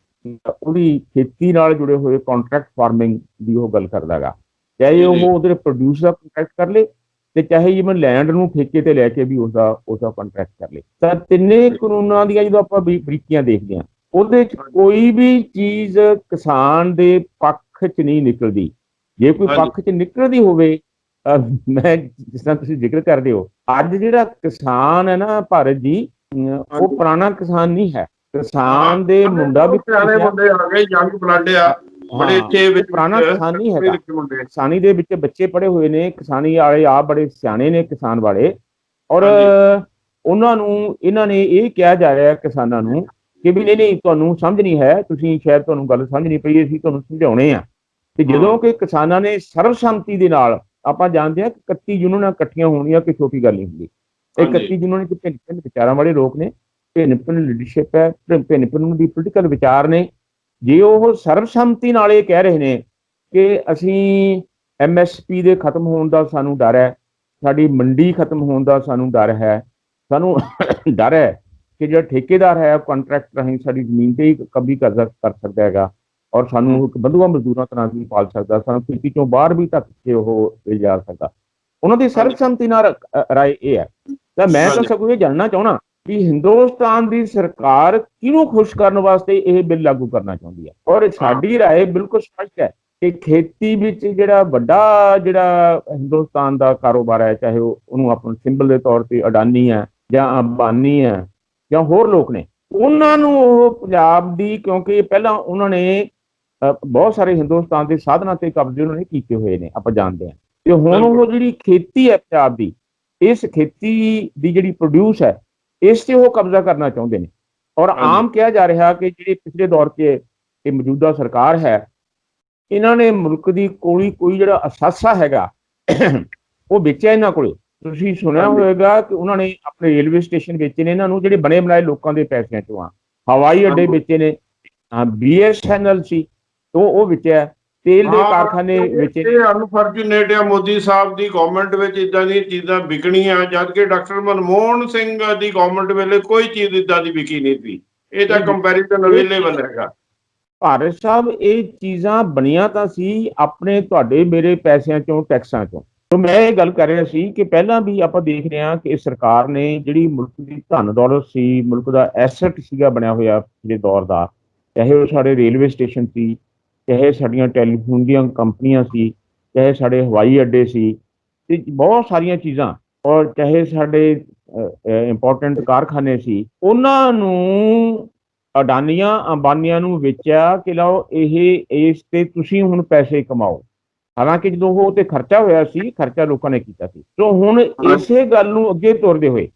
ਉਹਦੀ ਖੇਤੀ ਨਾਲ ਜੁੜੇ ਹੋਏ ਕੰਟਰੈਕਟ ਫਾਰਮਿੰਗ ਦੀ ਉਹ ਗੱਲ ਕਰਦਾ ਹੈਗਾ। ਚਾਹੇ ਉਹ ਉਹਦੇ ਪ੍ਰੋਡਿਊਸ ਦਾ ਕੰਟਰੈਕਟ ਕਰ ਲੇ ਤੇ ਚਾਹੇ ਈਵਨ ਲੈਂਡ ਨੂੰ ਠੇਕੇ ਤੇ ਲੈ ਕੇ ਵੀ ਉਸਦਾ ਕੰਟਰੈਕਟ ਕਰ ਲੇ। ਤਾਂ ਤਿੰਨੇ ਕਾਨੂੰਨਾਂ ਦੀਆਂ ਜਦੋਂ ਆਪਾਂ ਬਰੀਕੀਆਂ ਦੇਖਦੇ ਹਾਂ ਉਹਦੇ 'ਚ ਕੋਈ ਵੀ ਚੀਜ਼ ਕਿਸਾਨ ਦੇ ਪੱਖ 'ਚ ਨਹੀਂ ਨਿਕਲਦੀ। ਜੇ ਕੋਈ ਪੱਖ 'ਚ ਨਿਕਲਦੀ ਹੋਵੇ, ਮੈਂ ਜਿਸ ਤਰ੍ਹਾਂ ਤੁਸੀਂ ਜ਼ਿਕਰ ਕਰਦੇ ਹੋ, ਅੱਜ ਜਿਹੜਾ ਕਿਸਾਨ ਹੈ ਨਾ ਭਾਰਤ ਜੀ, ਉਹ ਪੁਰਾਣਾ ਕਿਸਾਨ ਨਹੀਂ ਹੈ। ਕਿਸਾਨ ਦੇ ਮੁੰਡਾ ਵੀ ਪੁਰਾਣਾ ਕਿਸਾਨ ਨਹੀਂ ਹੈਗਾ। ਕਿਸਾਨੀ ਦੇ ਵਿੱਚ ਬੱਚੇ ਪੜ੍ਹੇ ਹੋਏ ਨੇ, ਕਿਸਾਨੀ ਵਾਲੇ ਆਪ ਬੜੇ ਸਿਆਣੇ ਨੇ ਕਿਸਾਨ ਵਾਲੇ, ਔਰ ਉਹਨਾਂ ਨੂੰ ਇਹਨਾਂ ਨੇ ਇਹ ਕਿਹਾ ਜਾ ਰਿਹਾ ਕਿਸਾਨਾਂ ਨੂੰ ਕਿ ਵੀ ਨਹੀਂ ਤੁਹਾਨੂੰ ਸਮਝ ਨਹੀਂ ਹੈ, ਤੁਸੀਂ ਸ਼ਾਇਦ ਤੁਹਾਨੂੰ ਗੱਲ ਸਮਝ ਨਹੀਂ ਪਈ, ਅਸੀਂ ਤੁਹਾਨੂੰ ਸਮਝਾਉਣੇ ਆ। ਤੇ ਜਦੋਂ ਕਿ ਕਿਸਾਨਾਂ ਨੇ ਸਰਬਸੰਮਤੀ ਦੇ ਨਾਲ, ਆਪਾਂ ਜਾਣਦੇ ਹਾਂ ਕਿ 31 ਯੂਨੀਅਨਾਂ ਇਕੱਠੀਆਂ ਹੋਣੀਆਂ ਕੋਈ ਛੋਟੀ ਗੱਲ ਨਹੀਂ ਹੁੰਦੀ। ਇਹ 31 ਯੂਨੀਅਨ ਚ ਭਿੰਨ ਭਿੰਨ ਵਿਚਾਰਾਂ ਵਾਲੇ ਲੋਕ ਨੇ, ਭਿੰਨ ਭਿੰਨ ਲੀਡਰਸ਼ਿਪ ਹੈ, ਭਿੰਨ ਭਿੰਨ ਦੀ ਪੋਲੀਟੀਕਲ ਵਿਚਾਰ ਨੇ। ਜੇ ਉਹ ਸਰਬਸੰਮਤੀ ਨਾਲ ਇਹ ਕਹਿ ਰਹੇ ਨੇ ਕਿ ਅਸੀਂ MSP ਦੇ ਖਤਮ ਹੋਣ ਦਾ ਸਾਨੂੰ ਡਰ ਹੈ, ਸਾਡੀ ਮੰਡੀ ਖਤਮ ਹੋਣ ਦਾ ਸਾਨੂੰ ਡਰ ਹੈ, ਸਾਨੂੰ ਡਰ ਹੈ ਕਿ ਜਿਹੜਾ ਠੇਕੇਦਾਰ ਹੈ ਕੰਟਰੈਕਟ ਰਾਹੀਂ ਸਾਡੀ ਜ਼ਮੀਨ ਤੇ ਹੀ ਕਬਜ਼ਾ ਕਰ ਸਕਦਾ ਹੈਗਾ, ਔਰ ਸਾਨੂੰ ਇੱਕ ਬੰਧੂਆ ਮਜ਼ਦੂਰਾਂ ਤਰ੍ਹਾਂ ਵੀ ਪਾਲ ਸਕਦਾ, ਸਾਨੂੰ ਖੇਤੀ ਚੋਂ ਬਾਹਰ ਵੀ ਧੱਕ ਕੇ ਉਹ ਲਿਜਾ ਸਕਦਾ। ਉਹਨਾਂ ਦੀ ਸਰਬਸੰਮਤੀ ਨਾਲ ਰਾਏ ਇਹ ਹੈ। ਤਾਂ ਮੈਂ ਤਾਂ ਸਗੋਂ ਇਹ ਜਾਣਨਾ ਚਾਹੁੰਦਾ ਵੀ ਹਿੰਦੁਸਤਾਨ ਦੀ ਸਰਕਾਰ ਕਿਹਨੂੰ ਖੁਸ਼ ਕਰਨ ਵਾਸਤੇ ਇਹ ਬਿੱਲ ਲਾਗੂ ਕਰਨਾ ਚਾਹੁੰਦੀ ਹੈ। ਔਰ ਸਾਡੀ ਰਾਏ ਬਿਲਕੁਲ ਸਪਸ਼ਟ ਹੈ ਕਿ ਖੇਤੀ ਵਿੱਚ ਜਿਹੜਾ ਵੱਡਾ ਜਿਹੜਾ ਹਿੰਦੁਸਤਾਨ ਦਾ ਕਾਰੋਬਾਰ ਹੈ, ਚਾਹੇ ਉਹਨੂੰ ਆਪਾਂ ਸਿੰਬਲ ਦੇ ਤੌਰ ਤੇ ਅਡਾਨੀ ਹੈ ਜਾਂ ਅੰਬਾਨੀ ਹੈ ਜਾਂ ਹੋਰ ਲੋਕ ਨੇ, ਉਹਨਾਂ ਨੂੰ ਉਹ ਪੰਜਾਬ ਦੀ, ਕਿਉਂਕਿ ਪਹਿਲਾਂ ਉਹਨਾਂ ਨੇ ਬਹੁਤ ਸਾਰੇ ਹਿੰਦੁਸਤਾਨ ਦੇ ਸਾਧਨਾਂ ਤੇ ਕਬਜ਼ੇ ਉਹਨਾਂ ਨੇ ਕੀਤੇ ਹੋਏ ਨੇ, ਆਪਾਂ ਜਾਣਦੇ ਹਾਂ। ਤੇ ਹੁਣ ਉਹ ਜਿਹੜੀ ਖੇਤੀ ਹੈ ਪੰਜਾਬ ਦੀ, ਇਸ ਖੇਤੀ ਦੀ ਜਿਹੜੀ ਪ੍ਰੋਡਿਊਸ ਹੈ, ਇਸ ਤੇ ਉਹ ਕਬਜ਼ਾ ਕਰਨਾ ਚਾਹੁੰਦੇ ਨੇ। ਔਰ ਆਮ ਕਿਹਾ ਜਾ ਰਿਹਾ ਕਿ ਜਿਹੜੀ ਪਿਛਲੇ ਦੌਰ 'ਚ ਇਹ ਮੌਜੂਦਾ ਸਰਕਾਰ ਹੈ, ਇਹਨਾਂ ਨੇ ਮੁਲਕ ਦੀ ਕੋਈ ਜਿਹੜਾ ਅਸਾਸਾ ਹੈਗਾ ਉਹ ਵੇਚਿਆ ਇਹਨਾਂ ਕੋਲੇ। ਤੁਸੀਂ ਸੁਣਿਆ ਹੋਵੇਗਾ ਕਿ ਉਹਨਾਂ ਨੇ ਆਪਣੇ ਰੇਲਵੇ ਸਟੇਸ਼ਨ ਵੇਚੇ ਨੇ ਇਹਨਾਂ ਨੂੰ, ਜਿਹੜੇ ਬਣੇ ਬਣਾਏ ਲੋਕਾਂ ਦੇ ਪੈਸਿਆਂ ਚੋਂ ਆ। ਹਵਾਈ ਅੱਡੇ ਵੇਚੇ ਨੇ, BSNL ਸੀ ਉਹ ਵੇਚਿਆ, ਤੇਲ ਦੇ ਕਾਰਖਾਨੇ ਵੇਚੇ। ਅਨਫੋਰਚੂਨੇਟ ਆ ਮੋਦੀ ਸਾਹਿਬ ਦੀ ਗਵਰਨਮੈਂਟ ਵਿੱਚ ਇਦਾਂ ਦੀਆਂ ਚੀਜ਼ਾਂ ਵਿਕਣੀਆਂ, ਜਦ ਕਿ ਡਾਕਟਰ ਮਨਮੋਹਨ ਸਿੰਘ ਦੀ ਗਵਰਨਮੈਂਟ ਵੇਲੇ ਕੋਈ ਚੀਜ਼ ਇਦਾਂ ਦੀ ਵਿਕੀ ਨਹੀਂ ਸੀ। ਇਹ ਤਾਂ ਕੰਪੈਰੀਜ਼ਨ ਅਵੇਲੇਬਲ ਹੈਗਾ। ਭਾਰਤ ਸਾਹਿਬ ਇਹ ਚੀਜ਼ਾਂ ਬਣੀਆਂ ਤਾਂ ਸੀ ਆਪਣੇ ਤੁਹਾਡੇ ਮੇਰੇ ਪੈਸਿਆਂ ਚੋਂ, ਟੈਕਸਾਂ ਚੋਂ। ਸੋ ਮੈਂ ਇਹ ਗੱਲ ਕਰ ਰਿਹਾ ਸੀ ਕਿ ਪਹਿਲਾਂ ਵੀ ਆਪਾਂ ਦੇਖ ਰਹੇ ਹਾਂ ਕਿ ਸਰਕਾਰ ਨੇ ਜਿਹੜੀ ਮੁਲਕ ਦੀ ਧਨ ਦੌਲਤ ਸੀ, ਮੁਲਕ ਦਾ ਐਸੈਟ ਸੀਗਾ ਬਣਿਆ ਹੋਇਆ ਪਿਛਲੇ ਦੌਰ ਦਾ, ਚਾਹੇ ਉਹ ਸਾਡੇ ਰੇਲਵੇ ਸਟੇਸ਼ਨ ਸੀ, ਚਾਹੇ ਸਾਡੀਆਂ ਟੈਲੀਫੋਨ ਦੀਆਂ ਕੰਪਨੀਆਂ ਸੀ, ਚਾਹੇ ਸਾਡੇ ਹਵਾਈ ਅੱਡੇ ਸੀ, ਤੇ ਬਹੁਤ ਸਾਰੀਆਂ ਚੀਜ਼ਾਂ, ਔਰ ਚਾਹੇ ਸਾਡੇ ਇੰਪੋਰਟੈਂਟ ਕਾਰਖਾਨੇ ਸੀ, ਉਹਨਾਂ ਨੂੰ ਅਡਾਨੀਆਂ ਅੰਬਾਨੀਆਂ ਨੂੰ ਵੇਚਿਆ ਕਿ ਲਓ ਇਹ ਇਸ ਤੇ ਤੁਸੀਂ ਹੁਣ ਪੈਸੇ ਕਮਾਓ। ਹਾਲਾਂਕਿ ਜਦੋਂ ਉਹ ਤੇ ਖਰਚਾ ਹੋਇਆ ਸੀ, ਖਰਚਾ ਲੋਕਾਂ ਨੇ ਕੀਤਾ ਸੀ। ਸੋ ਹੁਣ ਇਸੇ ਗੱਲ ਨੂੰ ਅੱਗੇ ਤੋਰਦੇ ਹੋਏ,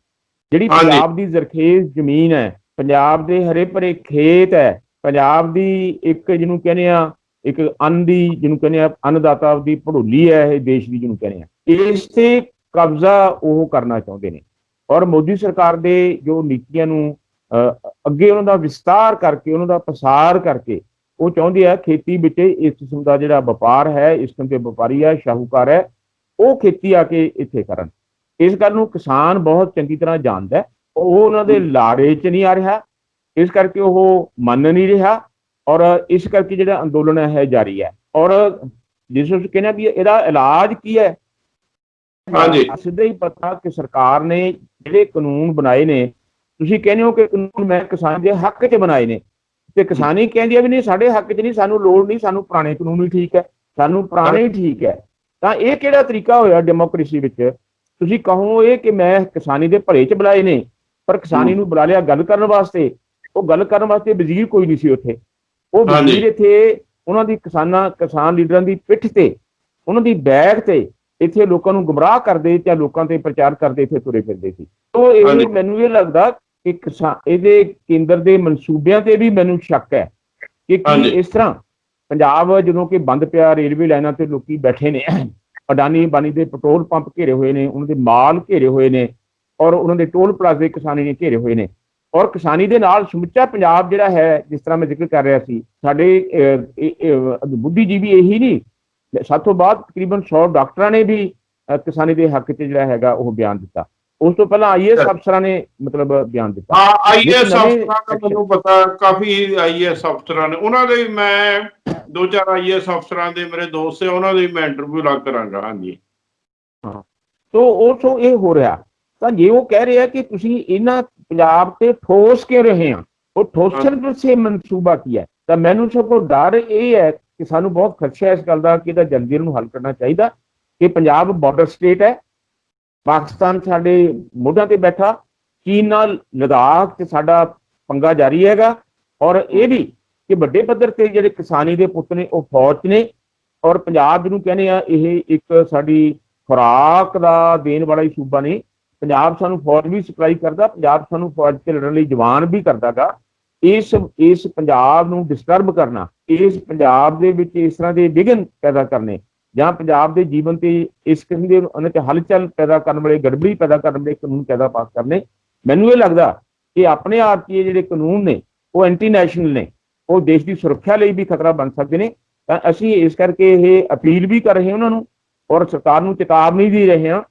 ਜਿਹੜੀ ਪੰਜਾਬ ਦੀ ਜ਼ਰਖੇਜ਼ ਜ਼ਮੀਨ ਹੈ, ਪੰਜਾਬ ਦੇ ਹਰੇ ਭਰੇ ਖੇਤ ਹੈ, ਪੰਜਾਬ ਦੀ ਇੱਕ ਜਿਹਨੂੰ ਕਹਿੰਦੇ ਆ ਇੱਕ ਅੰਨ ਦੀ, ਜਿਹਨੂੰ ਕਹਿੰਦੇ ਆ ਅੰਨਦਾਤਾ ਦੀ ਭੜੋਲੀ ਹੈ ਇਹ ਦੇਸ਼ ਦੀ, ਜਿਹਨੂੰ ਕਹਿੰਦੇ ਆ, ਇਸ ਤੇ ਕਬਜ਼ਾ ਉਹ ਕਰਨਾ ਚਾਹੁੰਦੇ ਨੇ। ਔਰ ਮੋਦੀ ਸਰਕਾਰ ਦੇ ਜੋ ਨੀਤੀਆਂ ਨੂੰ ਅੱਗੇ ਉਹਨਾਂ ਦਾ ਵਿਸਤਾਰ ਕਰਕੇ, ਉਹਨਾਂ ਦਾ ਪਸਾਰ ਕਰਕੇ, ਉਹ ਚਾਹੁੰਦੇ ਆ ਖੇਤੀ ਵਿੱਚ ਇਸ ਕਿਸਮ ਦਾ ਜਿਹੜਾ ਵਪਾਰ ਹੈ, ਇਸ ਕਿਸਮ ਦੇ ਵਪਾਰੀ ਹੈ, ਸ਼ਾਹੂਕਾਰ ਹੈ, ਉਹ ਖੇਤੀ ਆ ਕੇ ਇੱਥੇ ਕਰਨ। ਇਸ ਗੱਲ ਨੂੰ ਕਿਸਾਨ ਬਹੁਤ ਚੰਗੀ ਤਰ੍ਹਾਂ ਜਾਣਦਾ, ਉਹ ਉਹਨਾਂ ਦੇ ਲਾਰੇ 'ਚ ਨਹੀਂ ਆ ਰਿਹਾ, ਇਸ ਕਰਕੇ ਉਹ ਮੰਨ ਨਹੀਂ ਰਿਹਾ, ਔਰ ਇਸ ਕਰਕੇ ਜਿਹੜਾ ਅੰਦੋਲਨ ਹੈ ਜਾਰੀ ਹੈ। ਔਰ ਜਿਸ ਵਿੱਚ ਕਹਿੰਦੇ ਵੀ ਇਹਦਾ ਇਲਾਜ ਕੀ ਹੈ, ਸਿੱਧਾ ਹੀ ਪਤਾ ਕਿ ਸਰਕਾਰ ਨੇ ਜਿਹੜੇ ਕਾਨੂੰਨ ਬਣਾਏ ਨੇ, ਤੁਸੀਂ ਕਹਿੰਦੇ ਹੋ ਕਿ ਕਾਨੂੰਨ ਮੈਂ ਕਿਸਾਨ ਦੇ ਹੱਕ 'ਚ ਬਣਾਏ ਨੇ, ਤੇ ਕਿਸਾਨੀ ਕਹਿੰਦੀ ਆ ਵੀ ਨਹੀਂ ਸਾਡੇ ਹੱਕ 'ਚ ਨਹੀਂ, ਸਾਨੂੰ ਲੋੜ ਨਹੀਂ, ਸਾਨੂੰ ਪੁਰਾਣੇ ਕਾਨੂੰਨ ਹੀ ਠੀਕ ਹੈ, ਸਾਨੂੰ ਪੁਰਾਣੇ ਹੀ ਠੀਕ ਹੈ। ਤਾਂ ਇਹ ਕਿਹੜਾ ਤਰੀਕਾ ਹੋਇਆ ਡੈਮੋਕ੍ਰੇਸੀ ਵਿੱਚ? ਤੁਸੀਂ ਕਹੋ ਇਹ ਕਿ ਮੈਂ ਕਿਸਾਨੀ ਦੇ ਭਲੇ 'ਚ ਬੁਲਾਏ ਨੇ, ਪਰ ਕਿਸਾਨੀ ਨੂੰ ਬੁਲਾ ਲਿਆ ਗੱਲ ਕਰਨ ਵਾਸਤੇ, ਉਹ ਗੱਲ ਕਰਨ ਵਾਸਤੇ ਵਜ਼ੀਰ ਕੋਈ ਨਹੀਂ ਸੀ ਉੱਥੇ। ਉਹ ਵਜ਼ੀਰ ਇੱਥੇ ਉਹਨਾਂ ਦੀ ਕਿਸਾਨ ਲੀਡਰਾਂ ਦੀ ਪਿੱਠ ਤੇ, ਉਹਨਾਂ ਦੀ ਬੈਕ ਤੇ ਇੱਥੇ ਲੋਕਾਂ ਨੂੰ ਗੁੰਮਰਾਹ ਕਰਦੇ ਜਾਂ ਲੋਕਾਂ ਤੇ ਪ੍ਰਚਾਰ ਕਰਦੇ ਇੱਥੇ ਤੁਰੇ ਫਿਰਦੇ ਸੀ। ਸੋ ਇਹ ਮੈਨੂੰ ਇਹ ਲੱਗਦਾ ਕਿ ਇਹਦੇ ਕੇਂਦਰ ਦੇ ਮਨਸੂਬਿਆਂ ਤੇ ਵੀ ਮੈਨੂੰ ਸ਼ੱਕ ਹੈ ਕਿ ਕੀ ਇਸ ਤਰ੍ਹਾਂ ਪੰਜਾਬ ਜਦੋਂ ਕਿ ਬੰਦ ਪਿਆ, ਰੇਲਵੇ ਲਾਈਨਾਂ ਤੇ ਲੋਕੀ ਬੈਠੇ ਨੇ, ਅਡਾਨੀ ਅੰਬਾਨੀ ਦੇ ਪੈਟਰੋਲ ਪੰਪ ਘੇਰੇ ਹੋਏ ਨੇ, ਉਹਨਾਂ ਦੇ ਮਾਲ ਘੇਰੇ ਹੋਏ ਨੇ, ਔਰ ਉਹਨਾਂ ਦੇ ਟੋਲ ਪਲਾਜ਼ੇ ਕਿਸਾਨੀ ਨੇ ਘੇਰੇ ਹੋਏ ਨੇ, ਔਰ ਕਿਸਾਨੀ ਦੇ ਨਾਲ ਸਮੁੱਚਾ ਪੰਜਾਬ ਜਿਹੜਾ ਹੈ, ਜਿਸ ਤਰ੍ਹਾਂ ਮੈਂ ਜ਼ਿਕਰ ਕਰ ਰਿਹਾ ਸੀ, ਸਾਡੇ ਬੁੱਧੀਜੀਵੀ ਇਹੀ ਨਹੀਂ, ਸਾਥੋਂ ਬਾਅਦ ਤਕਰੀਬਨ 100 ਡਾਕਟਰਾਂ ਨੇ ਵੀ ਕਿਸਾਨੀ ਦੇ ਹੱਕ 'ਚ ਜਿਹੜਾ ਹੈਗਾ ਉਹ ਬਿਆਨ ਦਿੱਤਾ। ਉਸ ਤੋਂ ਪਹਿਲਾਂ IAS ਅਫਸਰਾਂ ਨੇ ਮਤਲਬ ਬਿਆਨ ਦਿੱਤਾ। IAS ਅਫਸਰਾਂ ਦਾ ਮੈਨੂੰ ਪਤਾ, ਕਾਫੀ IAS ਅਫਸਰਾਂ ਨੇ, ਉਹਨਾਂ ਦੇ ਮੈਂ 2-4 IAS ਅਫਸਰਾਂ ਦੇ ਮੇਰੇ ਦੋਸਤ ਹੈ, ਉਹਨਾਂ ਦੇ ਮੈਂ ਇੰਟਰਵਿਊ ਲੱਗ ਕਰਾਂਗਾ। ਹਾਂਜੀ ਹਾਂ, ਸੋ ਉਹ ਇਹ ਹੋ ਰਿਹਾ। ਤਾਂ ਜੇ ਉਹ ਕਹਿ ਰਿਹਾ ਕਿ ਤੁਸੀਂ ਇਹਨਾਂ ਪੰਜਾਬ ਤੇ ਠੋਸ ਕੇ ਰਹੇ ਆ, ਉਹ ਠੋਸਣ ਪਿੱਛੇ ਮਨਸੂਬਾ ਕੀ ਹੈ? ਤਾਂ ਮੈਨੂੰ ਸਗੋਂ ਡਰ ਇਹ ਹੈ ਕਿ ਸਾਨੂੰ ਬਹੁਤ ਖਦਸ਼ਾ ਇਸ ਗੱਲ ਦਾ ਕਿ ਇਹਦਾ ਜਲਦੀ ਨੂੰ ਹੱਲ ਕਰਨਾ ਚਾਹੀਦਾ ਕਿ ਪੰਜਾਬ ਬਾਰਡਰ ਸਟੇਟ ਹੈ, ਪਾਕਿਸਤਾਨ ਸਾਡੇ ਮੋਢਿਆਂ ਤੇ ਬੈਠਾ, ਚੀਨ ਨਾਲ ਲਦਾਖ 'ਚ ਸਾਡਾ ਪੰਗਾ ਜਾਰੀ ਹੈਗਾ, ਔਰ ਇਹ ਵੀ ਕਿ ਵੱਡੇ ਪੱਧਰ ਤੇ ਜਿਹੜੇ ਕਿਸਾਨੀ ਦੇ ਪੁੱਤ ਨੇ ਉਹ ਫੌਜ 'ਚ ਨੇ, ਔਰ ਪੰਜਾਬ ਜਿਹਨੂੰ ਕਹਿੰਦੇ ਆ ਇਹ ਇੱਕ ਸਾਡੀ ਖੁਰਾਕ ਦਾ ਦੇਣ ਵਾਲਾ ਹੀ ਸੂਬਾ ਨਹੀਂ। ਪੰਜਾਬ ਸਾਨੂੰ ਫੌਜ ਵੀ ਸਪਲਾਈ ਕਰਦਾ, ਪੰਜਾਬ ਸਾਨੂੰ ਫੌਜ 'ਚ ਲੜਨ ਲਈ ਜਵਾਨ ਵੀ ਕਰਦਾ ਗਾ। ਇਸ ਪੰਜਾਬ ਨੂੰ ਡਿਸਟਰਬ ਕਰਨਾ, ਇਸ ਪੰਜਾਬ ਦੇ ਵਿੱਚ ਇਸ ਤਰ੍ਹਾਂ ਦੇ ਵਿਘਨ ਪੈਦਾ ਕਰਨੇ ਜਾਂ ਪੰਜਾਬ ਦੇ ਜੀਵਨ ਤੇ ਇਸ ਕਿਸਮ ਦੇ ਉਹਨਾਂ 'ਚ ਹਲਚਲ ਪੈਦਾ ਕਰਨ ਵਾਲੇ, ਗੜਬੜੀ ਪੈਦਾ ਕਰਨ ਵਾਲੇ ਕਾਨੂੰਨ ਪੈਦਾ ਪਾਸ ਕਰਨੇ, ਮੈਨੂੰ ਇਹ ਲੱਗਦਾ ਕਿ ਆਪਣੇ ਆਪ 'ਚ ਇਹ ਜਿਹੜੇ ਕਾਨੂੰਨ ਨੇ ਉਹ ਐਂਟੀ ਨੈਸ਼ਨਲ ਨੇ, ਉਹ ਦੇਸ਼ ਦੀ ਸੁਰੱਖਿਆ ਲਈ ਵੀ ਖਤਰਾ ਬਣ ਸਕਦੇ ਨੇ। ਤਾਂ ਅਸੀਂ ਇਸ ਕਰਕੇ ਇਹ ਅਪੀਲ ਵੀ ਕਰ ਰਹੇ ਹਾਂ ਉਹਨਾਂ ਨੂੰ ਔਰ ਸਰਕਾਰ ਨੂੰ ਚੇਤਾਵਨੀ ਦੇ ਰਹੇ ਹਾਂ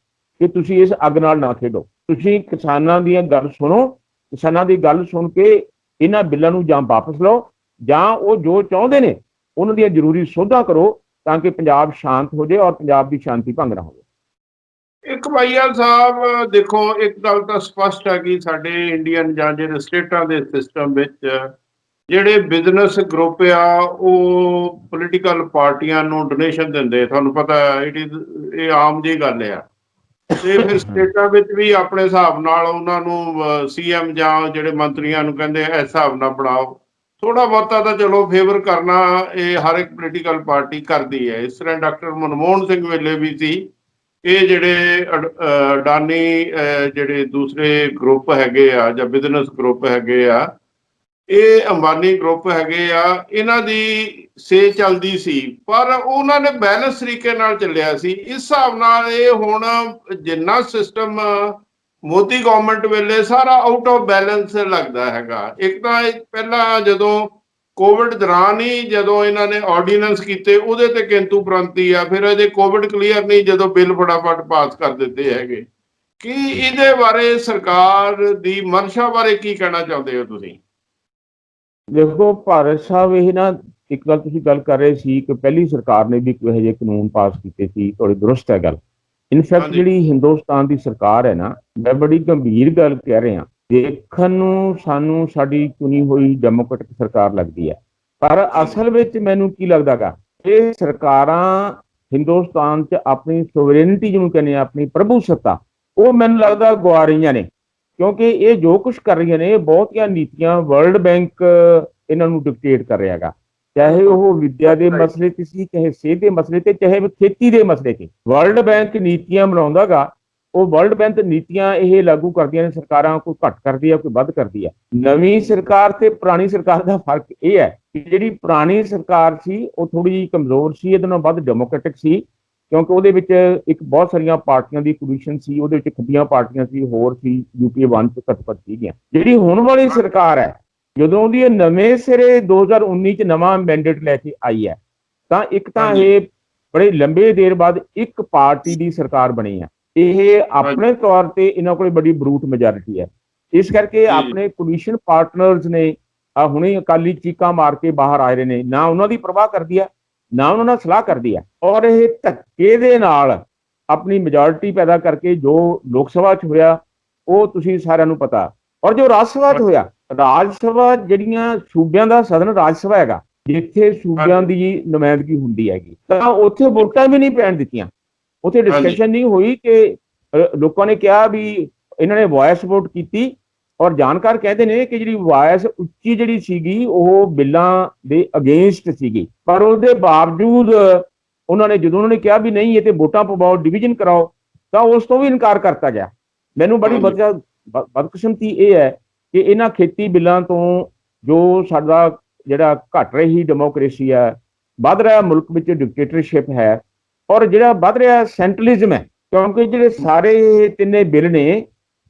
ਕਿ ਤੁਸੀਂ ਇਸ ਅੱਗ ਨਾਲ ਨਾ ਖੇਡੋ। ਤੁਸੀਂ ਕਿਸਾਨਾਂ ਦੀਆਂ ਗੱਲ ਸੁਣੋ, ਕਿਸਾਨਾਂ ਦੀ ਗੱਲ ਸੁਣ ਕੇ ਇਹਨਾਂ ਬਿੱਲਾਂ ਨੂੰ ਜਾਂ ਵਾਪਸ ਲਓ ਜਾਂ ਉਹ ਜੋ ਚਾਹੁੰਦੇ ਨੇ ਉਹਨਾਂ ਦੀਆਂ ਜ਼ਰੂਰੀ ਸੋਧਾਂ ਕਰੋ ਤਾਂ ਕਿ ਪੰਜਾਬ ਸ਼ਾਂਤ ਹੋ ਜਾਏ ਔਰ ਪੰਜਾਬ ਦੀ ਸ਼ਾਂਤੀ ਭੰਗ ਨਾ ਹੋਵੇ। ਇੱਕ ਬਾਈਆ ਸਾਹਿਬ ਦੇਖੋ, ਇੱਕ ਗੱਲ ਤਾਂ ਸਪਸ਼ਟ ਹੈ ਕਿ ਸਾਡੇ ਇੰਡੀਅਨ ਜਾਂ ਜਿਹੜੇ ਸਟੇਟਾਂ ਦੇ ਸਿਸਟਮ ਵਿੱਚ ਜਿਹੜੇ ਬਿਜ਼ਨਸ ਗਰੁੱਪ ਆ ਉਹ ਪੋਲੀਟੀਕਲ ਪਾਰਟੀਆਂ ਨੂੰ ਡੋਨੇਸ਼ਨ ਦਿੰਦੇ, ਤੁਹਾਨੂੰ ਪਤਾ ਇਹ ਆਮ ਜਿਹੀ ਗੱਲ ਆ। ਤੇ ਫਿਰ ਸਟੇਟਾਂ ਵਿੱਚ ਵੀ ਆਪਣੇ ਹਿਸਾਬ ਨਾਲ ਉਹਨਾਂ ਨੂੰ ਸੀਐਮ ਜਾਂ ਜਿਹੜੇ ਮੰਤਰੀਆਂ ਨੂੰ ਕਹਿੰਦੇ ਇਸ ਹਿਸਾਬ ਨਾਲ ਬਣਾਓ। ਥੋੜਾ ਬਹੁਤਾ ਤਾਂ ਚਲੋ ਫੇਵਰ ਕਰਨਾ ਇਹ ਹਰ ਇੱਕ ਪੋਲੀਟੀਕਲ ਪਾਰਟੀ ਕਰਦੀ ਹੈ। ਇਸ ਤਰ੍ਹਾਂ ਡਾਕਟਰ ਮਨਮੋਹਨ ਸਿੰਘ ਵੇਲੇ ਵੀ ਸੀ। ਇਹ ਜਿਹੜੇ ਅਡਾਨੀ ਜਿਹੜੇ ਦੂਸਰੇ ਗਰੁੱਪ ਹੈਗੇ ਆ ਜਾਂ ਬਿਜ਼ਨਸ ਗਰੁੱਪ ਹੈਗੇ ਆ, ਇਹ ਅੰਬਾਨੀ ਗਰੁੱਪ ਹੈਗੇ ਆ, ਇਹਨਾਂ ਦੀ ਸੇ ਚੱਲਦੀ ਸੀ ਪਰ ਉਹਨਾਂ ਨੇ ਬੈਲੈਂਸ ਤਰੀਕੇ ਨਾਲ ਚੱਲਿਆ ਸੀ। ਇਸ ਹਿਸਾਬ ਨਾਲ ਇਹ ਹੁਣ ਜਿੰਨਾ ਸਿਸਟਮ ਮੋਦੀ ਗਵਰਨਮੈਂਟ ਵੇਲੇ ਸਾਰਾ ਆਊਟ ਆਫ ਬੈਲੈਂਸ ਲੱਗਦਾ ਹੈਗਾ। ਇੱਕ ਤਾਂ ਪਹਿਲਾਂ ਜਦੋਂ ਕੋਵਿਡ ਦੌਰਾਨ ਹੀ ਜਦੋਂ ਇਹਨਾਂ ਨੇ ਆਰਡੀਨੈਂਸ ਕੀਤੇ ਉਹਦੇ ਤੇ ਕਿੰਤੂ ਪ੍ਰੰਤੀ ਆ, ਫਿਰ ਇਹਦੇ ਕੋਵਿਡ ਕਲੀਅਰ ਨਹੀਂ ਜਦੋਂ ਬਿੱਲ ਫਟਾਫਟ ਪਾਸ ਕਰ ਦਿੱਤੇ ਹੈਗੇ। ਕੀ ਇਹਦੇ ਬਾਰੇ ਸਰਕਾਰ ਦੀ ਮਨਸ਼ਾ ਬਾਰੇ ਕੀ ਕਹਿਣਾ ਚਾਹੁੰਦੇ ਹੋ ਤੁਸੀਂ? ਦੇਖੋ ਭਾਰਤ ਸਾਹਿਬ, ਇਹ ਨਾ ਇੱਕ ਗੱਲ ਤੁਸੀਂ ਗੱਲ ਕਰ ਰਹੇ ਸੀ ਕਿ ਪਹਿਲੀ ਸਰਕਾਰ ਨੇ ਵੀ ਇਹੋ ਜਿਹੇ ਕਾਨੂੰਨ ਪਾਸ ਕੀਤੇ ਸੀ, ਤੁਹਾਡੀ ਦੁਰਸਤ ਹੈ ਗੱਲ। ਇਨਫੈਕਟ ਜਿਹੜੀ ਹਿੰਦੁਸਤਾਨ ਦੀ ਸਰਕਾਰ ਹੈ ਨਾ, ਮੈਂ ਬੜੀ ਗੰਭੀਰ ਗੱਲ ਕਹਿ ਰਿਹਾ, ਦੇਖਣ ਨੂੰ ਸਾਨੂੰ ਸਾਡੀ ਚੁਣੀ ਹੋਈ ਡੈਮੋਕ੍ਰੇਟਿਕ ਸਰਕਾਰ ਲੱਗਦੀ ਹੈ ਪਰ ਅਸਲ ਵਿੱਚ ਮੈਨੂੰ ਕੀ ਲੱਗਦਾ ਗਾ, ਇਹ ਸਰਕਾਰਾਂ ਹਿੰਦੁਸਤਾਨ 'ਚ ਆਪਣੀ ਸੋਵਰੇਨਿਟੀ ਜਿਹਨੂੰ ਕਹਿੰਦੇ ਆ, ਆਪਣੀ ਪ੍ਰਭੂ ਸੱਤਾ, ਉਹ ਮੈਨੂੰ ਲੱਗਦਾ ਗਵਾ ਰਹੀਆਂ ਨੇ। ਕਿਉਂਕਿ ਇਹ ਜੋ ਕੁਝ ਕਰ ਰਹੀਆਂ ਨੇ, ਬਹੁਤੀਆਂ ਨੀਤੀਆਂ ਵਰਲਡ ਬੈਂਕ ਇਹਨਾਂ ਨੂੰ ਡਿਕਟੇਟ ਕਰ ਰਿਹਾ ਹੈਗਾ, ਚਾਹੇ ਉਹ ਵਿੱਦਿਆ ਦੇ ਮਸਲੇ 'ਚ ਸੀ, ਚਾਹੇ ਸਿਹਤ ਦੇ ਮਸਲੇ 'ਤੇ, ਚਾਹੇ ਖੇਤੀ ਦੇ ਮਸਲੇ 'ਚ। ਵਰਲਡ ਬੈਂਕ ਨੀਤੀਆਂ ਬਣਾਉਂਦਾ ਗਾ, ਉਹ ਵਰਲਡ ਬੈਂਕ ਨੀਤੀਆਂ ਇਹ ਲਾਗੂ ਕਰਦੀਆਂ ਨੇ ਸਰਕਾਰਾਂ, ਕੋਈ ਘੱਟ ਕਰਦੀ ਆ ਕੋਈ ਵੱਧ ਕਰਦੀ ਆ। ਨਵੀਂ ਸਰਕਾਰ ਤੇ ਪੁਰਾਣੀ ਸਰਕਾਰ ਦਾ ਫਰਕ ਇਹ ਹੈ ਕਿ ਜਿਹੜੀ ਪੁਰਾਣੀ ਸਰਕਾਰ ਸੀ ਉਹ ਥੋੜੀ ਜਿਹੀ ਕਮਜ਼ੋਰ ਸੀ, ਇਹਦੇ ਨਾਲ ਵੱਧ ਡੈਮੋਕ੍ਰੈਟਿਕ ਸੀ ਕਿਉਂਕਿ ਉਹਦੇ ਵਿੱਚ ਇੱਕ ਬਹੁਤ ਸਾਰੀਆਂ ਪਾਰਟੀਆਂ ਦੀ ਪੋਜੀਸ਼ਨ ਸੀ, ਉਹਦੇ ਵਿੱਚ ਖੱਬੀਆਂ ਪਾਰਟੀਆਂ ਸੀ, ਹੋਰ ਸੀ, ਯੂਪੀਏ 1 ਚ ਘੱਟ ਸੀਗੀਆਂ। ਜਿਹੜੀ ਹੁਣ ਵਾਲੀ ਸਰਕਾਰ ਹੈ, ਜਦੋਂ ਦੀ ਨਵੇਂ ਸਿਰੇ 2019 ਚ ਨਵਾਂ ਮੈਂਡੇਟ ਲੈ ਕੇ ਆਈ ਹੈ, ਤਾਂ ਇੱਕ ਤਾਂ ਇਹ ਬੜੇ ਲੰਬੇ ਦੇਰ ਬਾਅਦ ਇੱਕ ਪਾਰਟੀ ਦੀ ਸਰਕਾਰ ਬਣੀ ਹੈ। ਇਹ ਆਪਣੇ ਤੌਰ ਤੇ ਇਹਨਾਂ ਕੋਲ ਬੜੀ ਬਰੂਟ ਮੈਜੋਰਿਟੀ ਹੈ, ਇਸ ਕਰਕੇ ਆਪਣੇ ਕੋਲੀਸ਼ਨ ਪਾਰਟਨਰਸ ਨੇ ਹੁਣੇ ਅਕਾਲੀ ਚੀਕਾਂ ਮਾਰ ਕੇ ਬਾਹਰ ਆ ਰਹੇ ਨੇ, ਨਾ ਉਹਨਾਂ ਦੀ ਪਰਵਾਹ ਕਰਦੀ ਹੈ ਨਾ ਉਹਨਾਂ ਨਾਲ ਸਲਾਹ ਕਰਦੀ ਹੈ, ਔਰ ਇਹ ਧੱਕੇ ਦੇ ਨਾਲ ਆਪਣੀ ਮੈਜੋਰਿਟੀ ਪੈਦਾ ਕਰਕੇ ਜੋ ਲੋਕ ਸਭਾ 'ਚ ਹੋਇਆ ਉਹ ਤੁਸੀਂ ਸਾਰਿਆਂ ਨੂੰ ਪਤਾ, ਔਰ ਜੋ ਰਾਜ ਸਭਾ 'ਚ ਹੋਇਆ, ਰਾਜ ਸਭਾ ਜਿਹੜੀਆਂ ਸੂਬਿਆਂ ਦਾ ਸਦਨ ਰਾਜ ਸਭਾ ਹੈਗਾ, ਜਿੱਥੇ ਸੂਬਿਆਂ ਦੀ ਨੁਮਾਇੰਦਗੀ ਹੁੰਦੀ ਹੈਗੀ, ਤਾਂ ਉੱਥੇ ਵੋਟਾਂ ਵੀ ਨਹੀਂ ਪੈਣ ਦਿੱਤੀਆਂ, ਉੱਥੇ ਡਿਸਕਸ਼ਨ ਨਹੀਂ ਹੋਈ ਕਿ ਲੋਕਾਂ ਨੇ ਕਿਹਾ ਵੀ ਇਹਨਾਂ ਨੇ ਵੌਇਸ ਵੋਟ ਕੀਤੀ। ਔਰ ਜਾਣਕਾਰ ਕਹਿੰਦੇ ਨੇ ਕਿ ਜਿਹੜੀ ਵਾਇਸ ਉੱਚੀ ਜਿਹੜੀ ਸੀਗੀ ਉਹ ਬਿੱਲਾਂ ਦੇ ਅਗੇਂਸਟ ਸੀਗੀ, ਪਰ ਉਹਦੇ ਬਾਵਜੂਦ ਉਹਨਾਂ ਨੇ ਜਦੋਂ ਉਹਨਾਂ ਨੇ ਕਿਹਾ ਵੀ ਨਹੀਂ ਇਹ ਤੇ ਵੋਟਾਂ ਪਵਾਓ, ਡਿਵੀਜ਼ਨ ਕਰਾਓ, ਤਾਂ ਉਸ ਤੋਂ ਵੀ ਇਨਕਾਰ ਕਰਤਾ ਗਿਆ। ਮੈਨੂੰ ਬੜੀ ਬਦਕਿਸਮਤੀ ਇਹ ਹੈ ਕਿ ਇਹਨਾਂ ਖੇਤੀ ਬਿੱਲਾਂ ਤੋਂ ਜੋ ਸਾਡਾ ਜਿਹੜਾ ਘਟ ਰਹੀ ਡੈਮੋਕ੍ਰੇਸੀ ਹੈ, ਵੱਧ ਰਿਹਾ ਮੁਲਕ ਵਿੱਚ ਡਿਕਟੇਟਰਸ਼ਿਪ ਹੈ, ਔਰ ਜਿਹੜਾ ਵੱਧ ਰਿਹਾ ਸੈਂਟਰਲਿਜ਼ਮ ਹੈ, ਕਿਉਂਕਿ ਜਿਹੜੇ ਸਾਰੇ ਤਿੰਨੇ ਬਿੱਲ ਨੇ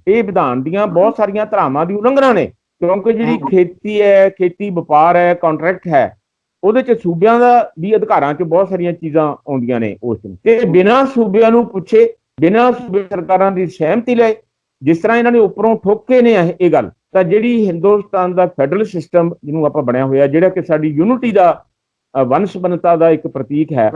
ਇਹ ਵਿਧਾਨ ਦੀਆਂ ਬਹੁਤ ਸਾਰੀਆਂ ਧਾਰਾਵਾਂ ਦੀ ਉਲੰਘਣਾ ਨੇ, ਕਿਉਂਕਿ ਜਿਹੜੀ ਖੇਤੀ ਹੈ, ਖੇਤੀ ਵਪਾਰ ਹੈ, ਕੰਟਰੈਕਟ ਹੈ, ਉਹਦੇ 'ਚ ਸੂਬਿਆਂ ਦਾ ਵੀ ਅਧਿਕਾਰਾਂ 'ਚ ਬਹੁਤ ਸਾਰੀਆਂ ਚੀਜ਼ਾਂ ਆਉਂਦੀਆਂ ਨੇ ਉਸ ਨੂੰ, ਤੇ ਬਿਨਾਂ ਸੂਬਿਆਂ ਨੂੰ ਪੁੱਛੇ, ਬਿਨਾਂ ਸੂਬੇ ਸਰਕਾਰਾਂ ਦੀ ਸਹਿਮਤੀ ਲਏ, ਜਿਸ ਤਰ੍ਹਾਂ ਇਹਨਾਂ ਨੇ ਉੱਪਰੋਂ ਠੋਕੇ ਨੇ ਇਹ ਗੱਲ, ਤਾਂ ਜਿਹੜੀ ਹਿੰਦੁਸਤਾਨ ਦਾ ਫੈਡਰਲ ਸਿਸਟਮ ਜਿਹਨੂੰ ਆਪਾਂ ਬਣਿਆ ਹੋਇਆ, ਜਿਹੜਾ ਕਿ ਸਾਡੀ ਯੂਨਿਟੀ ਦਾ ਵੰਸ਼ਬਨਤਾ ਦਾ ਇੱਕ ਪ੍ਰਤੀਕ ਹੈ,